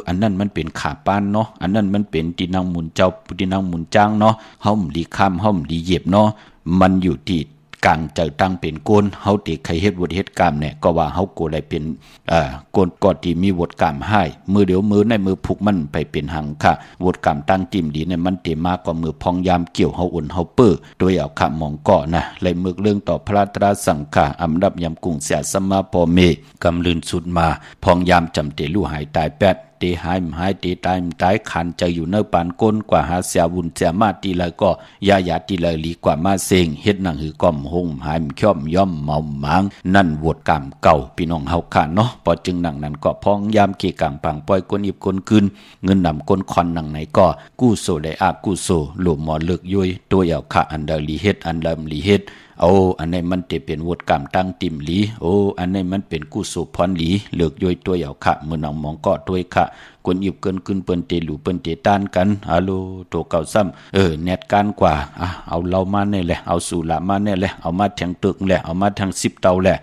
อันนั้นมันเป็นขาป้านเนาะอันนั้นมันเป็นตีนางหมุนเจ้าตีนางหมุนจ้างเนาะเฮาหลีข้ามเฮาหลีเหยียบเนาะมันอยู่ที่กลางเจอตั้งเป็นโกนเฮาติใครเฮ็ดบทเฮ็ดกรรมเนี่ยก็ว่าเฮาโกได้เป็นโกนก็ที่มีบทกรรมให้มือเดี๋ยวมือในมือผูกมันไปเป็นหังค่ะบทกรรมตั้งจิ้มดีเนี่ยมันเตมากกว่ามือพองยามเกี่ยวเฮาอุ่นเฮาเปื้อโดยเอาค่ะมองก่อนะเลยมึกเรื่องต่อพระตราสังฆาอำดับยำกุ้งเสียสมาปอเมกำลืนสุดมาพองยามจำเตลู่หายตายแปดตีหายตีตายขันจะอยู่ในปานก้นกว่าหาเสียบุญเสียมาตีเลยก็ยาตีเลยลีกว่ามาเซงเฮ็ดหนังหือก้อมหงหายค่อมย่อมเมาหมางนั่นวดกรรมเก่าพี่น้องเฮาค่ะเนาะพอจึงหนังนั้นก็พองยามเกกังปังปล่อยก้นอิบก้นคืนเงินนำก้นคอนหนังไหนก็กู้โซได้กู้โซหลุมหมอเลือกยุยตัวเอาค่ะอันเดลีเฮ็ดอันเดิมลีเฮ็ดอันนี้มันจะเป็นวดกรรมตั้งติ่มหลีอันนี้มันเป็นกู้โซพรหลีเลือกยุยตัวเอาค่ะมือนางมองก็ตัวค่ะคนหยิบเกินขึ้นเปิ้นเตหลูเปิ้นเตต้านกันฮัลโหลตัวเก่าซ้ำแนดการกว่าเอาเรามาเนี่ยแหละเอาสู่ละมาเนี่ยแหละเอามาแทงตึกแหละเอามาทาง10เตาแหละ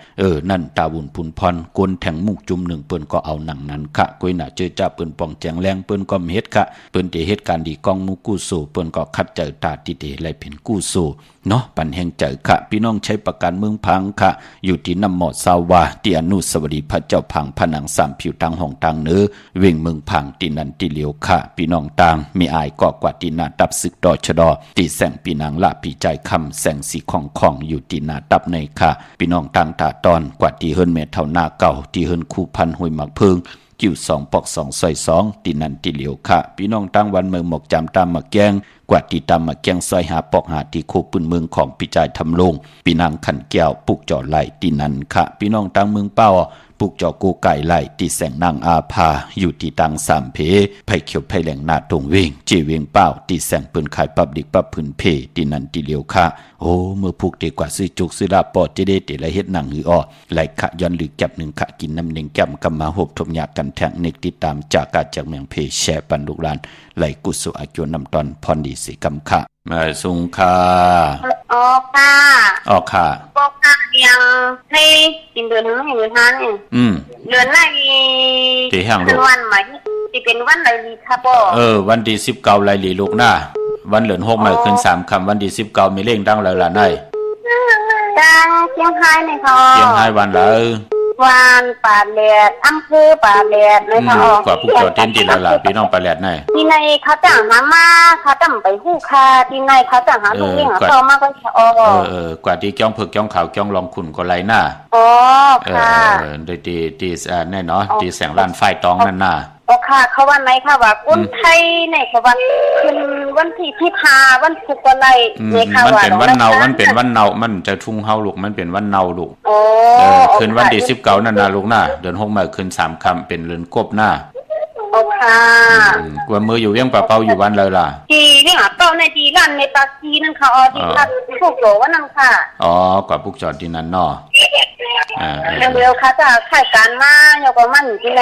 นั่นตาบุญพุนพรกวนแทงมุกจุ่มหนึ่งเปิ้นก็เอาหนังนั้นค่ะก้อยน่ะเจอจ้าเปิ้นป่องแจงแรงเปิ้นก็เฮ็ดค่ะเปิ้นเตเฮ็ดการดีกองมุกู้สู่เปิ้นก็คัดเจอตาติเตไหลเป็นกู้สู่เนาะปันแห่งเจอค่ะพี่น้องใช้ประกันเมืองพังค่ะอยู่ที่น้ำหมอสาวาที่อนุสาวรีย์พระเจ้าพังผนังสามผิวตังห้องตังเนื้อเวงเมืองพังที่นันที่เหลียวค่ะพี่น้องต่างมีอายก็กว่าที่นาตับศึกดอชดอที่แสงปีนางละปีใจคำแสงสีของอยู่ที่นาตับในค่ะพี่น้องต่างตาตอนกว่าที่เฮิรนเมเท่าหน้าเก่าที่เฮิรนคู่พันห้วยหมักเพิงกิ้ว2ปอก2ซอย2ที่นันที่เหลียวค่ะพี่น้องต่างวันเมืองหมกจำตามมาแกงกว่าที่ตามมาแกงซอยหาปอกหาที่คู่ปืนเมืองของปีใจทำลงพี่นางขันแก้วปุกจ่อไหลที่นันค่ะพี่น้องต่างเมืองเป้าปุกจอกูไก่ไหลที่แสงนางอาภาอยู่ที่ตังสามเพไผ่เขียวไผ่แหลงนาตรงเวงจีเวงเป้าที่แสงปืนขายปับดิกปับพื้นเพที่นันที่เลียวค่ะเมื่อพูกดีกว่าซื้อจุกซื้อลาปอดจะได้เตละเฮ็ดหนังหือไหลขะย้อนหรือแก็บหนึ่งขะกินน้ำหนึ่งแก้มกำมาหบทมยากันแทงเนกติดตามจากการจากเมืองเพแชร์ปันลูกหลานไหลกุศลอาจวนำตอนพรดีสีกำค่ะมาสุงค่ะออกค่ะบอกค่ะยังให้กินเดือนหนึ่งให้เดือนห้าเนี่ยเดือนไหนตีห่างลูกวันไหมที่เป็นวันไหนดีค่ะพ่อวันที่19ไรลีลูกหน้าวันเหลือน6ใหม่ขึ้น3คำวันที่19มีเลขดังแล้วล่ะนายดังเชียงรายเนี่ยค่ะเชียงรายวันละวันป่าแหลดอำเภอป่าแหลดเลยค่ะกว่าผู้จอดเต้นที่ละพี่น้องป่าแหลดนายที่ในเขาจ้างหามาเขาจ้างไปหู้คาที่ในเขาจ้างหาลูกเลี้ยงเขามาก็กว่าที่จ้องเผือกจ้องขาวจ้องลองขุนก็ไรหน้าค่ะดีแน่เนาะดีแสงล้านไฟตองนั่นน่ะค่ะเขาวันไหนค่ะว่าคนไทยเนี่ยเขาว่าคืนวันที่พาวันศุกร์อะไรเนี่ยค่ะว่ามันเป็นวันเนามันจะทุ่งเฮาลูกมันเป็นวันเนาลูกคืนวันที่19นั่นน่ะลูกน่ะเดือน6ใหม่คืน3คำเป็นเรือนกบหน้าค่ะกว่ามืออยู่เวียงป่าเป้าอยู่วันเลยล่ะที่เวียงเป้าในที่ร้านในปากีนั่นค่ะที่พักพวกโหลว่านั่นค่ะกว่าพวกจอดที่นั่นเนาะเร็วๆค่ะจะขายการมาเยาก็มันที่ไหน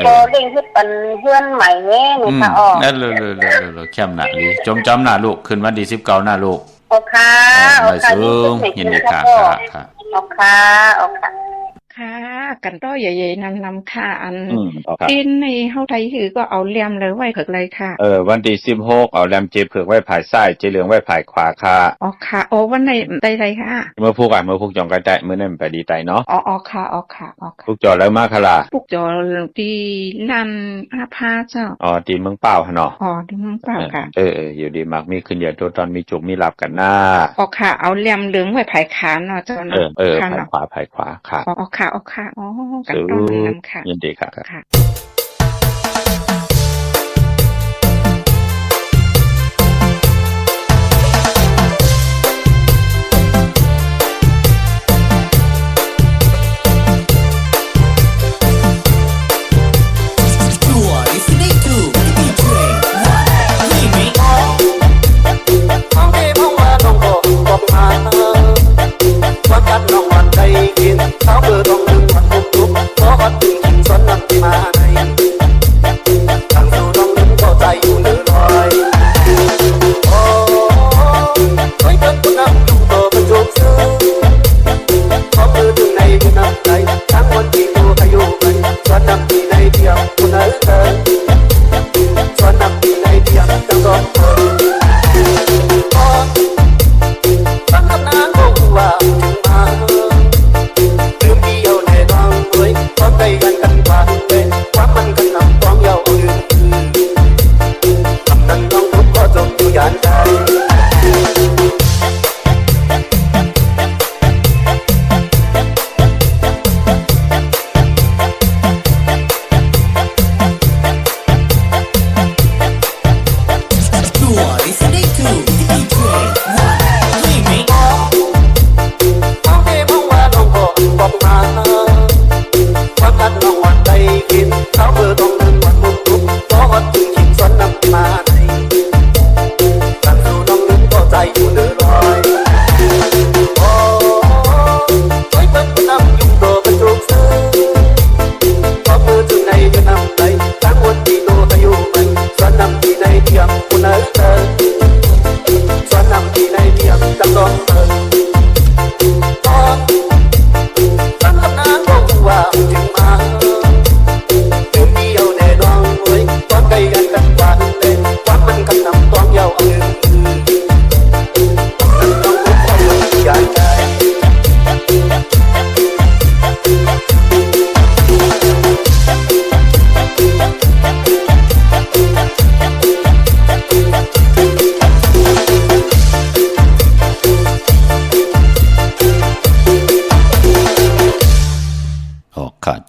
ก็เร่งขึ้นเป็นเพื่อนใหม่เนี่ยค่ะนั่นเลยเข้มหนักเลยจำหน้าลูกคืนวันที่19หน้าลูกค่ะไม่สูงยินดีค่ะค่ะ ค่ะกันต่อใหญ่ๆนำค่ะอัน ต่อครับ ที่ในเฮาไทยคือก็เอาเลี่ยมเลยไว้เผิกเลยค่ะ วันที่16เอาแรมเจเผือกไว้ภายซ้ายเจเหลืองไว้ภายขวาค่ะ อ๋อค่ะโอ้วันไหนใดๆค่ะ เมื่อพูกจองกระจายมื้อนั้นไปดีไตเนาะ อ๋อค่ะอ๋อค่ะอ๋อค่ะ พูกจอแล้วมาค่ะล่ะ ปลูกจอที่ลั่นอาพาเจ้า ตีเมืองเป้าหั่นเนาะ อ๋อที่เมืองเปล่าค่ะ อยู่ดีมักมีขึ้นอย่าตัวตอนมีจุกมีหลับกันหน้า อ๋อค่ะเอาเลี่ยมเหลืองไว้ไผ่ขาเนาะเจ้าเนาะค่ะ ภาย เนาะ ขวาภายขวาค่ะ อ๋อค่ะอ๋อค่ะอ๋อกันต่อนำค่ะ ยินดีค่ะ ค่ะ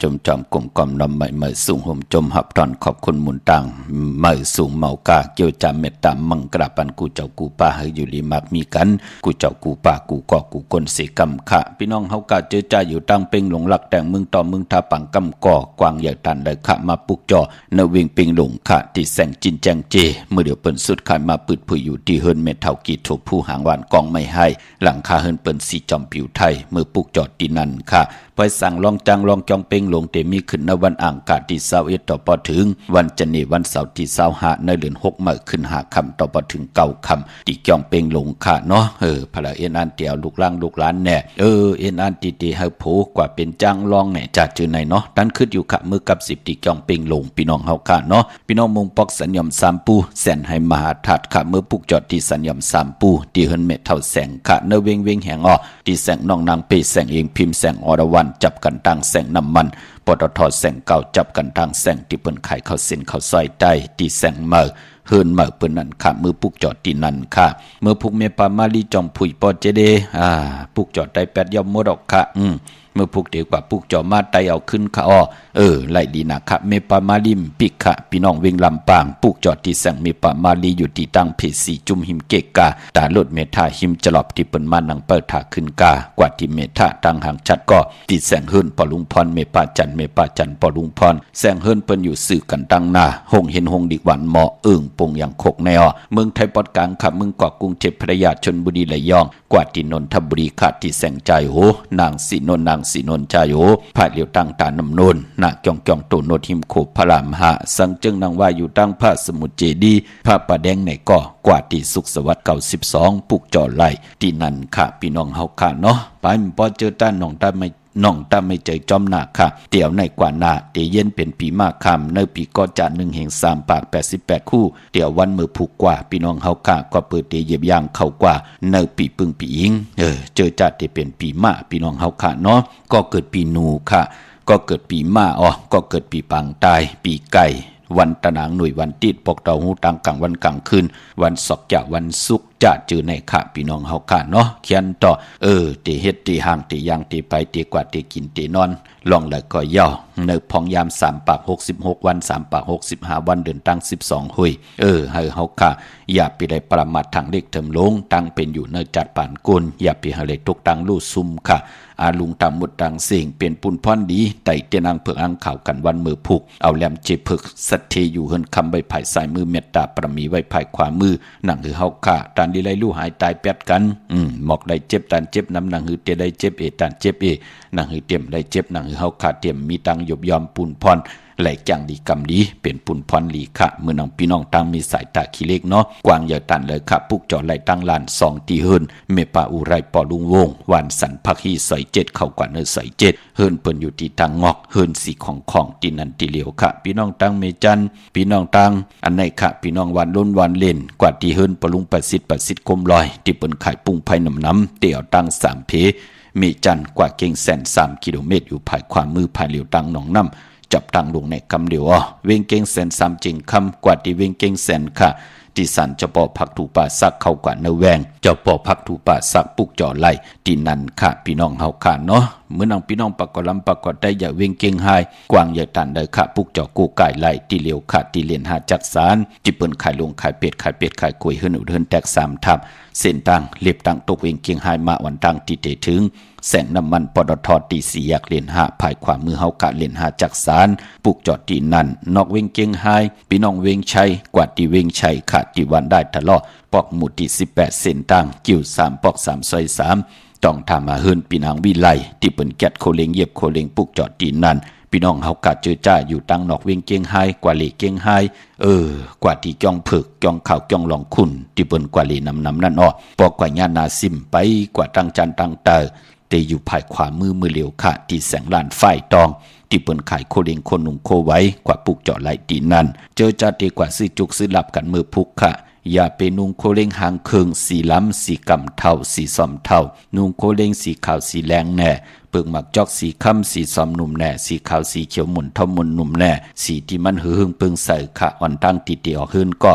จมจอมกลมกล่อมนำใหม่เมื่อสูงห่มจมหับตอนขอบคุณหมุนตังเมื่อสูงเมากาเกี่ยวจำเมตตามังกราปันกูเจ้ากูป่าเฮยอยู่ลีมากมีกันกูเจ้ากูป่ากูก่อกูกลเสกำขะพี่น้องเฮากาเจอจ่าอยู่ตั้งเป่งหลงหลักแต่งมึงต่อมึงทาปังกำก่อกวางใหญ่ตันได้ขะมาปุกจอเนวิงปิงหลงขะที่แสงจินแจงเจเมื่อเดี๋ยวเปิ้นสุดขายมาปืดผุยอยู่ที่เฮิรนเมเท่ากีถูกผู้หางหวานกองไม่ให้หลังคาเฮิรนเปิ้นสีจอมผิวไทยเมื่อปุกจอดที่นั่นค่ะไปสั่งลองจังลองจองเป่งหลงเตมีขึ้นในวันอ่างกาที่21ต่อปอถึงวันจันทร์วันเสาร์ที่25ในเดือน6มื้อขึ้น5ค่ำต่อปอถึง9ค่ำที่จองเป่งหลงค่ะเนาะพระเอ็นอันเตียวลูกล่างลูกหลานแน่เอ็นอันตีๆให้โผกว่าเป็นจังลองแน่จัดจือในเนาะดันขึ้นอยู่ค่ะมือกับ10ที่จองเป่งหลงพี่น้องเฮาค่ะเนาะพี่น้องมุงปอกสัญญม3ปูแสนให้มหาทัดค่ะมือปุกจอดที่สัญญม3ปูที่เฮิรนเม็ดเท่าแสงค่ะเนเวงเวงแหงอ้อที่แสงน้องนางเปแสงเองพิมพ์แสงอรวรรณจับกันตั้งแสงน้ำมันปตท.แสงเก่าจับกันทางแสงที่เปิ้นขายข้าวเส้นข้าวซอยใต้ที่แสงเมื่อเฮิรนเมื่อเปิ้นนั่นค่ะมือปุกจอดที่นั่นค่ะเมื่อพุกเมปามาลีจอมผุยปอเจเดปุกจอดได้8ยอมหมดออกค่ะเมื่อพุกเดียวกว่าปุกจอมาไตเอาขึ้นค่ะไล่ดีนะคะเมปามาลิมปิกค่ะพี่น้องเวงลำปางปุกจอดที่แสงเมปามาลีอยู่ที่ตั้งเพสีจุมหิมเกกาตาลดเมทาหิมจลอบที่เปิ้นมานังเปิดถาขึ้นกากว่าที่เมทาตั้งหางชัดก็ที่แสงเฮิรนปอลุงพรเมปาจันปอลุงพรแสงเฮิรนเปิ้นอยู่สื่อกันตั้งหน้าหงเห็นหงดิกวันเหมาะปงอย่างโคกแนวเมืองไทยปอดกลางค่ะเมืองเกาะกรุงเทพพระยาชลบุรีระยองกว่าที่นนทบุรีค่ะที่แสงใจโหนางสีนนใจโหพระเหลียวตั้งตานำนนนาจองโตโนทิมโคพระรามหะสังจึงนางว่าอยู่ตั้งพระสมุทรเจดีพระประแดงในก่อกว่าที่สุขสวัสดิ์92ปุกจอไล่ที่นั่นค่ะพี่น้องเฮาค่ะเนาะไปปอเจอต้านน้องตาไม่ น้องตาไม่ใจจอมหนาค่ะเตี่ยวในกว่าหนาเตเย็นเป็นปีมากคำในปีก็จะ1 แห่ง 3 ปาก 88 คู่เตี่ยววันมือผูกกว่าพี่น้องเฮาค่ะก็เปิดเตเหยียบย่างเข้ากว่าในปีปึงปีอิงเจอจัดที่เป็นปีมาพี่น้องเฮาค่ะเนาะก็เกิดปีหนูค่ะก็เกิดปีมาก็เกิดปีปังตายปีไก่วันตะนางหน่วยวันติดปกเต่าหูตังกลางวันกลางคืนวันศอกจะวันศุกร์จะจือในค่ะพี่น้องเฮาค่ะเนาะเขียนต่อเตเฮ็ดเตห่างเตย่างเตไปเตกว่าเตกินเตนอนลองแล้วก็ย่อในพองยาม3 ปาก 66 วัน3 ปาก 65 วันเดือนตั้ง12หุยให้เฮาค่ะอย่าไปได้ประมาททางเล็กเถิมลงตั้งเป็นอยู่ในจัดปานกุลอย่าไปหาเลยตกตังลู่ซุ่มค่ะอาลุงตามหมดดังเสียงเป็นปุ่นพรดีไต่เตียนางเผือกอังข่าวกันวันมือผูกเอาแหลมเจ็บเผือกสัตเทอยู่เฮินคำใบไผ่สายมือเมตตาประมีไว้ไผ่ขวามือหนังหือเฮาค่ะตานดีไลลู่หายตายแปดกันหมอกได้เจ็บตานเจ็บน้ำหนังหือเตได้เจ็บตานเจ็บหนังหือเต็มได้เจ็บหนังหือเฮาค่ะเต็มมีตังหยบยอมปุ่นพรไหลจังดีกำดีเป็นปุ่นพรหลีค่ะเมื่อน้องพี่น้องตั้งมีสายตาขี้เล็กเนาะกวางใหญ่ตันเลยค่ะปุกจอไหลตั้งลาน2 ตีเฮินเมปาอุไรปอลุงวงวันสันพักฮีใส่7เข้ากว่าเนื้อใส่7เฮินเปิ้นอยู่ที่ตังงอกเฮินสีของตีนันตีเหลียวค่ะพี่น้องตั้งเมจันพี่น้องตั้งอันไหนค่ะพี่น้องวันล้นวันเล่นกว่าตีเฮินปลุงประสิทธิ์คมลอยที่เปิ้นขายปุ้งไผ่น้ำเตี่ยวตั้ง3 เพเมจันกว่าเก่งแสน3 กิโลเมตรอยู่ภายความมือภายเหลียวตั้งหนองน้ำจับตั้งลงในคำเดียวเวงเก่งแสน3 จริงคำกว่าที่เวงเก่งแสนค่ะที่สันจะปอผักถูป่าซักเข้ากว่าเนแวงจะปอผักถูป่าซักปุกจ่อไหลที่นั่นค่ะพี่น้องเฮาค่ะเนาะเมื่อนางพี่น้องปากกลำปากกได้อย่าเวงเก่งหายกวางอย่าตันได้ค่ะปุกจ่อกูไก่ไหลที่เหลียวค่ะที่เลียนหาจักสารจิเปิ้นขายลงขายเป็ดขายกล้วยเฮิรนอุดเฮิรนแตก3 ทับเส้นตั้งเล็บตั้งตกเวงเก่งหายมาวันตั้งที่เตถึงแสงน้ำมันปตท.ตี4 แยกเลน5ภายขวามือเฮากะเลน5จักสารปุกจอดที่นั่นนอกเวงเก่งหายพี่น้องเวงชัยกว่าที่เวงชัยขาดที่วันได้ทะเลาะปอกหมู่ที่18เส้นตั้งกิ้ว3ปอก3ซอย3ต้องทำมาเฮิรนพี่นางวิไลที่เปิ้นแกดโคเลงเย็บโคเลงปุกจอดที่นั่นพี่น้องเฮากะเจอจ้าอยู่ตั้งนอกเวงเก่งหายกว่าเลเก่งหายกว่าที่จ้องเผือกจ้องข่าวจ้องลองคุณที่เปิ้นกว่าเลนำนั่นปอกกว่าญานาซิมไปกว่าตั้งจันตั้งเตอแต่อยู่ภายขวามือเหลียวค่ะที่แสงลานไฟตองที่เปิ้นขายโคเลงคนหนุ่มโคไว้กว่าปุกเจาะไหลตีนั่นเจอจัดดีกว่าซื้อจุกซื้อหลับกันมือพุกค่ะอย่าไปนุ่งโคเลงหางเคืองสีล้ำสีกำเท่าสีซอมเท่านุ่งโคเลงสีขาวสีแรงแน่เปิงหมักจอกสีค่ำสีซอมหนุ่มแน่สีขาวสีเขียวหมุนท่อมมุนหนุ่มแน่สีที่มันหึงเปิงใส่ค่ะอ่อนตั้งติเตียวขึ้นก็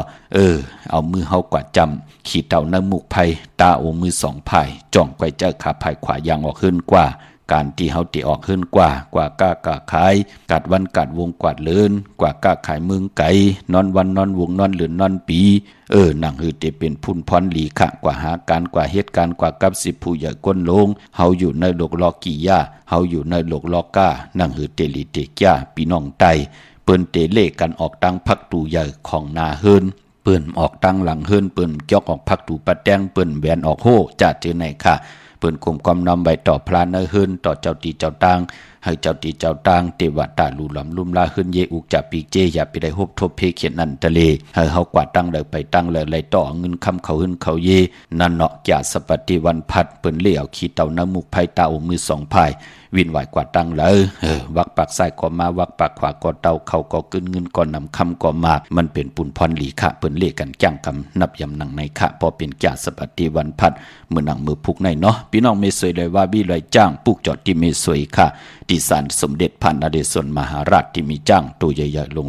เอามือเฮากว่าจำขีดเต่าน้ำมุกไผ่ตาโอมือ2 ภายจ่องไกวเจ้าขาภายขวายางออกขึ้นกว่าการที่เฮาติออกขึ้นกว่ากล้ากะขายกัดวันกัดวงกวาดเลินกว่ากล้าขายเมืองไก่นอนวันนอนวงนอนเหลือนนอนปีหนังหือเตเป็นพุ่นพรหลีค่ะกว่าหาการกว่าเหตุการณ์กว่ากับ10ผู้ใหญ่ก้นลงเฮาอยู่ในโลกลอกี่ย่าเฮาอยู่ในโลกลอก้าหนังหือเตลีเตกย่าพี่น้องไตเปิ้นเตเลกันออกตังพักตูใหญ่ของนาเฮิรนเปิ้นออกตังหลังเฮิรนเปิ้นจอกออกพักตูปะแตงเปิ้นแหวนออกโหจัดเจอไหนค่ะเปิ้นกลมความนำใบต่อพลานเฮิรนต่อเจ้าตีเจ้าตางให้เจ้าตีเจ้าตางเทวตาลูหลำลุ่มลาขึ้นเยอุกจับปีเจอย่าไปได้ฮบทบเพเขียนนั่นทะเลให้เฮากว่าตั้งเลยไปตั้งเลยไหลต่อเงินคำเขาขึ้นเขาเยนั่นเนาะแก่สปฏิวันพัดเปิ้นเลี้ยวขี้เต่าน้ำมุกไผ่ตาอมือ2 ภายวินไหวกว่าตั้งเลยวักปากซ้ายก็มาวักปากขวาก็เต่าเขาก็ขึ้นเงินก่อนนำคำก็มามันเป็นปุ่นพรหลีค่ะเปิ้นเลี้ยกันจ้างกำนับยำหนังในค่ะพอเป็นแก่สปฏิวันพัดเมื่อหนังมือพุกในเนาะพี่น้องไม่สวยเลยว่าวิไลจ้างปุกจอดที่ไม่สวยค่ะที่ศาลสมเด็จพันนเรศวรมหาราชที่มีจ้างตัวใหญ่ๆลง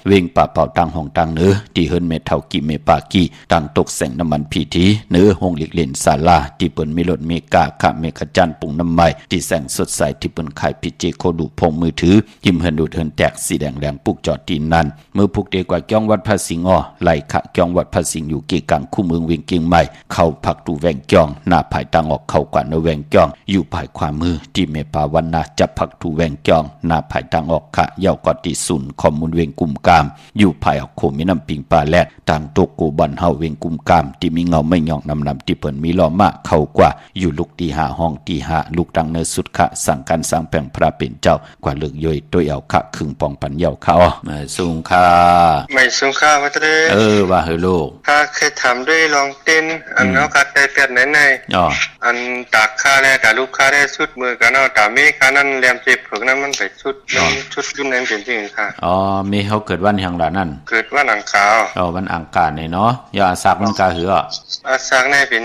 เว่งป่าเป่าตังห้องตังเนื้อที่เฮิรนเมเท่ากิเมปากีตังตกแสงน้ำมันพีทีเนื้อห้องเล็กเล่นศาลาที่เปิ้นมีรถเมกาค่ะเมฆจันปุ่งน้ำไม้ที่แสงสดใสที่เปิ้นขายพิเจโคดูพงมือถือหิมเฮิรนดูดเฮิรนแตกสีแดงแรงปุกจอดตีนั่นเมื่อพุกเดกว่าจ้องวัดพระสิงห์ไหลค่ะจ้องวัดพระสิงห์อยู่เกกังคู่เมืองเวียงเกียงใหม่เข้าผักตูแวงจ้องหน้าภายตังออกเข้ากว่าเนแวงจ้องอยู่ภายขวามือที่เมปาวันนาจับผัก พักถูแวงจองหน้าภายทางออกค่ะเยาวกอติศูนย์ข้อมูลเวงกุมกามอยู่ภายออกโคมิน้ำปิงปลาและทางโตโกบันเฮาเวงกุมกามที่มีเงาไม่ย่องนำที่เปิ้นมีล้อมะเข้ากว่าอยู่ลูกตีหาห้องตีหาลูกดังเนสุดค่ะสั่งการสร้างแปลงพระเป็นเจ้ากว่าเลือกย่อยตัวเอาค่ะครึ่งปองปันเยาค่ะมาสูงค่ะไม่สูงค่าวัตถุว่าเฮโลค่าเคยทำด้วยลองเต้นอันเอาคัดได้เปลี่ยนไหนอันตากค่าได้แต่ลูกค้าได้ชุดมือกันเอาแต่มีค่านั้นแรมเจ็บเผือกนั้นมันไปชุดยุ่นนั้นเป็นจริงค่ะมีเขาเกิดวันอย่างละนั่นเกิดวันอังคารวันอังคารเนี่ยเนาะอย่าสักมันกาหือสักในเป็น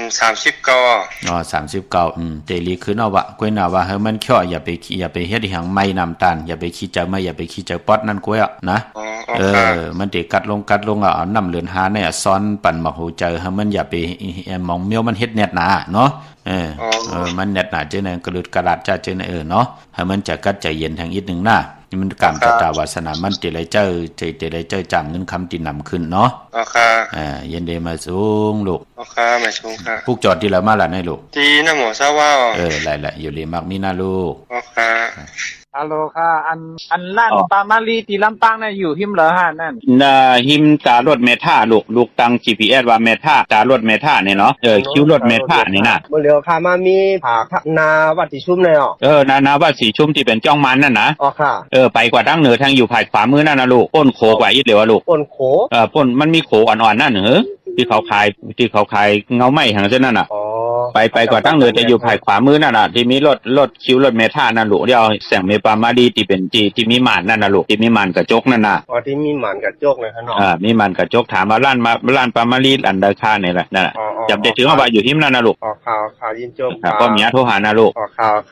39เตลีคือเนาะวะกวยน่ะว่าเฮามันข้ออย่าไปเฮ็ดอีหยังไม่นำตาลอย่าไปขี้จะไม่อย่าไปขี้จะป๊อดนั่นกวยนะมันเด็กกัดลงเอาน้ำเหลือนหาเนี่ยซ้อนปั่นหมอกหูเจอเฮามันอย่าไปมองเมียวมันเฮ็ดแนตหนาเนาะมันแนตหนาเจอในกระดุดกระดาษจะเจอในเนาะให้มันจะกัดใจเย็นทางอีกนึงนะนี่มันกรรมตาวาสนามันเจริญเจ้าจังเงินคำที่นำขึ้นเนาะเย็นเดมาสูงลูกมาสูงค่ะพวกจอดที่ละมาละให้ลูกที่น้ำหมูซาว่าไรอยู่เลยมักมีนะลูกฮัลโหลค่ะอันล้านปามาลีที่ลำปางน่ะอยู่หิมเหรอฮะนั่นหิมตารถเมท่าลูกตัง GPS ว่าเมท่าตารถเมท่าเนี่ยเนาะคิวรถเมท่านี่น่ะบ่เหลียวค่ะมามีผานาวัดสีชุมเลยนาวัดสีชุมที่เป็นจ้องมันนั่นนะค่ะไปกว่าทางเหนือทางอยู่ภาคขวามือนั่นน่ะลูกป้นโคกว่าอีกเหลียวลูกป้นโคป้นมันมีโคอ่อนๆนั่นเหรอที่เขาขายเงาไม้หังเส้นนั่นน่ะไปกว่าตั้งเหนือจะอยู่ภายขวามือนั่นน่ะที่มีรถคิวรถเมท่านั่นลูกเดียวแสงเมปามาดีที่เป็นที่มีม่านนั่นน่ะลูกที่มีม่านกระจกนั่นน่ะที่มีม่านกระจกเลยครับน้องมีม่านกระจกถามว่าร้านปามาลีอันดาคานี่แหละนั่นน่ะจำได้ถึงว่าอยู่ที่นั่นน่ะลูกข่าวยินจบก็เมียโทรหานะลูกข่าวเ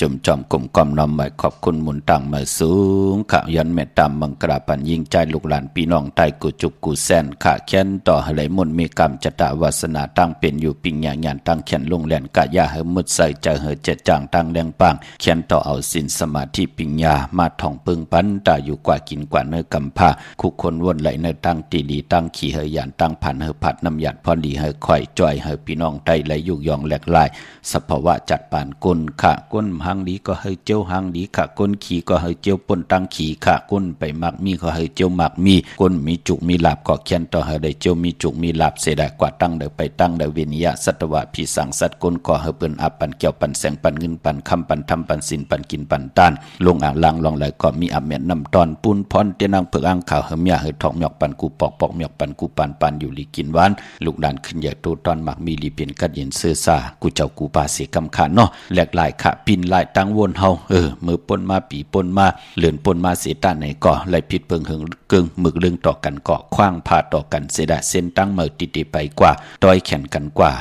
จมจอมกลมกอมน้อมหมายขอบคุณหมุนต่างมาสูงขะยันเมตตามมังกราปันยิ่งใจลูกหลานพี่น้องไทยกุจุกกุแสนขะเขียนต่อไหลมนมีกรรมจตาวาสนาตั้งเป็นอยู่ปิงญาญาณตั้งเขียนลงแหลนกะยาเฮมุดใส่ใจเฮเจจางตั้งแรงปังเขียนต่อเอาสินสมาธิปิงญามาท่องปึงปันตาอยู่กว่ากินกว่าเนื้อกำผ้าคุกคนวนไหลเนื้อตั้งตีดีตั้งขี่เฮยานตั้งผ่านเฮผัดน้ำหยาดพอดีเฮค่อยจ่อยเฮพี่น้องไทยไหลยุกยองแหลกลายสภาวะจัดปานกุนขะกุนหางดีก็เฮเจียวหางดีขะกุนขี่ก็เฮเจียวปนตั้งขี่ขะกุนไปมักมีก็เฮเจียวมักมีกุนมีจุกมีลาบก็เขียนต่อเฮได้เจียวมีจุกมีลาบเสดกว่าตั้งเดไปตั้งเดวินิยะสัตวะพิสังสัตกุนก็เฮเปิ้นอับปันเกี่ยวปันแสงปันเงินปันคำปันทำปันสินปันกินปันต้านลงอ่างล่างลองไหลก็มีอับเม็ดน้ำตอนปูนพรเตนังเผือกอ่างข่าวเฮเมียเฮทองหยอกปันกูปอกปอกหยอกปันกูปันปันอยู่ลีกินหวานลูกดันขึ้นใหญ่โตตอนมักมีลีเป็นกัดเย็นเสื้อซากูเจ้ากูปาเสกำขาเนาะแหลกหลายขะปินหลายตั้งวนเฮามือปนมาปีปนมาเลื่อนปนมาเสตาไหนก่อไหลผิดเปิงหึงเกิงหมึกเรื่องต่อกันก่อคว้างพาต่อกันเสดะเส้นตั้งเมื่อติไปกว่าต้อยแขนกันกว่า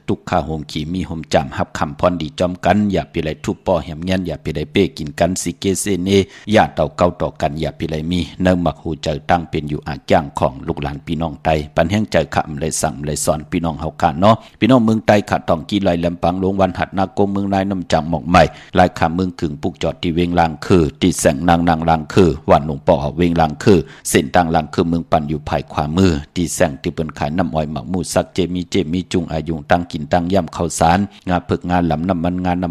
ตุกข้าโฮมขี่มีโฮมจำฮับคำพรดีจอมกันอย่าไปไหลทุบปอแหมเงี้ยอย่าไปไหลเป้กินกันสิเกเซเนอย่าเต่าเก้าต่อกันอย่าไปไหลมีเนื้อหมักหูเจอตั้งเป็นอยู่อาจ้างของลูกหลานพี่น้องไตปันแห้งเจอขำเลยสั่งเลยสอนพี่น้องเฮาขาเนาะพี่น้องเมืองไตขาตองกีลอยลำปังลงวันหัดนาโกเมืองนายน้ำจำหมอกใหม่ลายขาเมืองขึงปุกจอดที่เวงลางคือที่แสงนางลางคือวันหลวงป่อเวงลางคือเส้นต่างลางคือเมืองปั่นอยู่ภายขวามือที่แสงที่เปิ้นขายน้ำอ้อยหมักมูสักเจมีจุงอายุงตั้งกินตั้งย่ำข้าวสารงาเพิกงานลำน้ำ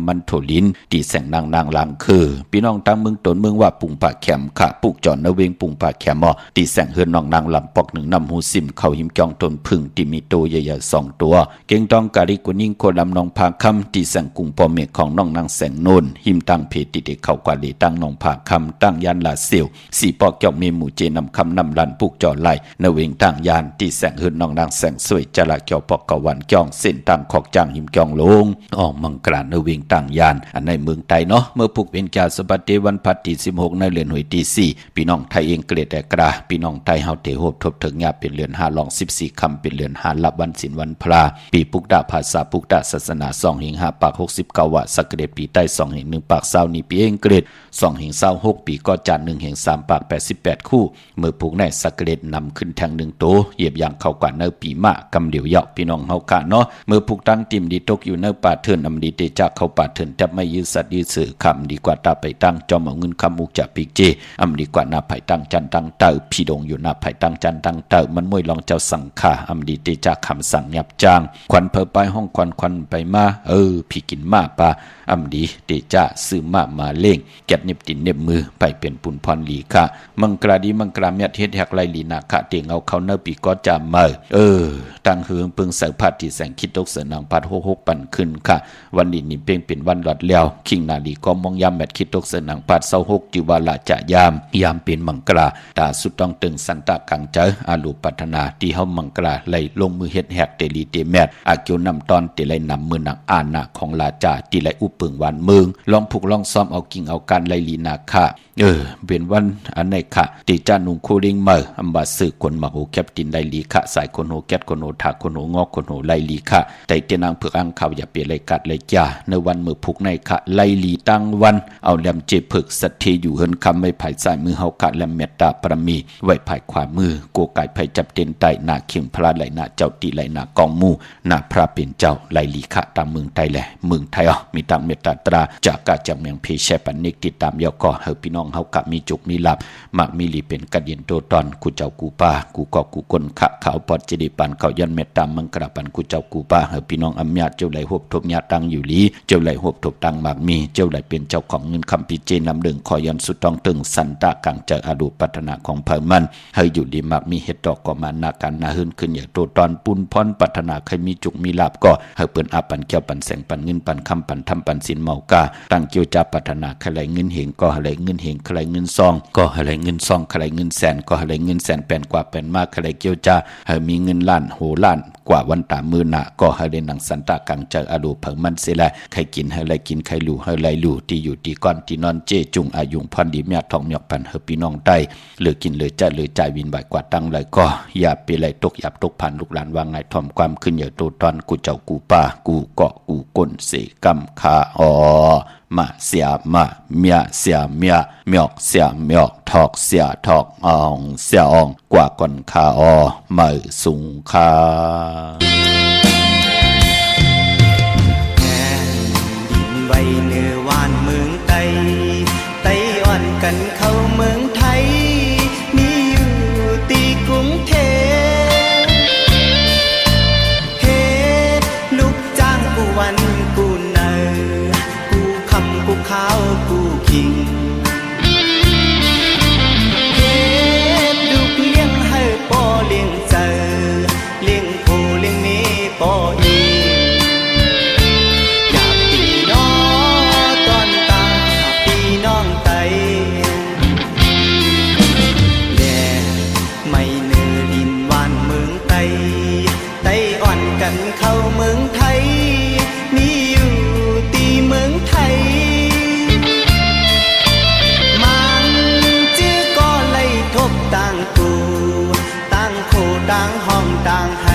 มันโถลินที่แสงนางลางคือพี่น้องตั้งเมืองตนเมืองว่าปุ่งปากแขมขะปุกจอดนเวงปุ่งปากแขมที่แสงเฮือนนางลำปอกหนึ่งน้ำหูซิมเข้าหิมจองตนพึ่งที่มีโตใหญ่ๆ2 ตัวเก่งต้องการิกุนิ่งโคลำนองพาคำที่แสงกุงปอเมฆของน้องนางแสงโนนหิมตั้งเพติเด็กเข้ากว่าลีตั้งนองพาคำตั้งยานลาเซียวสีปอกเจ้าเมหมู่เจนำคำนำลันปุกจอไหลนเวงตั้งยานที่แสงเฮือนน้องนางแสงสวยจละเกี่ยวปอกกวันจ้องเส้นตั้งขอกจางหิมจองลงมังกรานเวงตั้งยานอันในเมืองไทยเนาะเมื่อปุกเป็นจาสบัดเดวันพัดที่16ในเดือนหวยที่4พี่น้องไทยเองเกลียดแต่กราพี่น้องไทยเฮาเตโหบทบถึงยาเป็นเดือน5ลอง14คำเป็นเดือน5ลับวันศีลวันพระปีปุกดาภาษาปุกดาศาสนา2หิง5ปาก69วะสักเดปีใต้2หิง1ปาก20นี้ปีเองเกรด2หิง26ปีก็จาน1หิง3ปาก88คู่เมื่อปุกในสักเดนำขึ้นแทง1โตเหยียบอย่างเข้ากว่าเนปีมะกำเหลียวเหยาะพี่น้องเฮากะเนาะเมื่อปุกตั้งติ่มดีตกอยู่เนป่าเถินอำดีเตจักเข้าป่าเถินจับไม่ยืดสัตว์ยืดสื่อคำดีกว่าตาไปตั้งจอมเอาเงินคำมุกจากปีเจอำดีกว่าหน้าไผ่ตั้งจันตั้งเต่าพี่ดงอยู่หน้าไผ่ตั้งจันตั้งเต่ามันมวยลองเจ้าสังขาอำดีเตจักคำสั่งยับจางควันเพอไปห้องควันไปมาพี่กินมาปาอำดีเตจ่าซื้อมาเล่งแกดเน็บตินเน็บมือไปเป็นปุ่นพรลีค่ะมังกราดีมังกราเมียเฮ็ดแหกไลลีนาคะเตียงเอาเขาเนปีก็จะมาตั้งเฮืองปึงเสาพัดที่แสงคิดตกเสนางพัด66ปั่นขึ้นค่ะวันนี้นี่เพ่งเป็นวันหลอดแล้วคิงนาลีก็มองยามแมทคิดตกเสนางพัด26จิวาละจะยามเป็นมังกราตาสุดต้องตึงสันตะกังเจออาลูปัฒนาที่เฮามังกราไลลงมือเฮ็ดแหกเตลีเตแมทอาเกียวนำตอนเตไลนำมือหนักอาณาของลาจาที่ไลอุปึงวันเมืองลองผูกลองซ้อมเอากิ่งเอาการไลลีนาค่ะเป็นวันอันไหนค่ะติจานุงคูริงเมออัมบาสึคนมาโหแคปตินไลลีค่ะสายคนโหแกตคนโหถาคนโหงอกคนโหไลลีค่ะแต่เตนางเผือกอังข่าวอย่าเปลี่ยนไลกัดไลจ่าในวันมือผูกในค่ะไลลีตั้งวันเอาแหลมเจเผือกสัตเทอยู่เฮินคำไม่ภายซ้ายมือเฮาค่ะและเมตตาปรมีไว้ภายขวามือโกไก่ไผจับเต็นไตหน้าเข็มพระไหลหน้าเจ้าตีไหลหน้ากองมูหน้าพระเป็นเจ้าไลลีค่ะตามเมืองไทยแหละเมืองไทยมีตามเมตตาตราจากกาจากเมืองเพชรปันนิกติดตามยอก็เฮาพี่น้องเฮากับมีจุกมีลับมักมีลีเป็นกัดเย็นโตตอนกูเจ้ากูป้ากูก็กูคนขะขาวปอดเจดีปันเขายันเมตตามมังกราปันกูเจ้ากูป้าเฮาพี่น้องอำญาติเจ้าไหลหบทบญาตังอยู่ลีเจ้าไหลหบทบตังมักมีเจ้าไหลเป็นเจ้าของเงินคำพิเจนำดึงขอยันสุดต้องตึงสันตะกังเจออดูปัฒนาของเพิ่มมันเฮาอยู่ดีมักมีเฮ็ดดอกก็มานาการนาหื้นขึ้นอย่างโตตอนปุนพรปัฒนาใครมีจุกมีลาบก็เฮาเปิ้นอาปันแก้วปันแสงปันเงินปันคำปันทำปันสินเมากาตั้งเกี่ยวจาปัฒนาใครไหลเงินเหงก็ไหลเงินเหงใครเงินซองก็ไหลเงินซองใครเงินแสนก็ไหลเงินแสนแปนกว่าแปนมากใครเกี่ยวจาเฮามีเงินล้านโหล้านกว่าวันตามือหนาก็ให้ได้หนังสันตากังเจออดูเผิงมันเสียแลใครกินให้ไรกินใครลู่ให้ไรลู่ที่อยู่ที่ก้อนที่นอนเจจุงอายุงพันดีเมียทองหยอกพันเฮพี่น้องได้เหลือกินเหลือใจวินบ่ายกว่าตั้งไรก็อย่าไปไรตกหยับตกผ่านลูกหลานวางไงทอมความขึ้นอย่าโตตอนกูเจ้ากูป้ากูเกาะกูก้นเสกำคา มาเสียมาเมียเสียเมียเมียกเสียเมียกทอกเสียทอกอองเสียอองกว่าก่อนคาออมาสุงคาใบเนื้อวานเมืองไต้ไต้อ่อนกันเข้าเมืองไทยมีอยู่ตีกรุงเทพเฮ็ดลูกจ้างกูวันกูเนอกูคำกูข้าวกูคิงเฮ็ดลูกเลี้ยงให้ป่อเลี้ยงเจอเลี้ยงผู้เลี้ยงนี้ป่ออีเข้าเมืองไทยมีอยู่ตีเมืองไทยมันจื้อก็ไล่ทบต่างกูต่างโคต่างห้องต่างห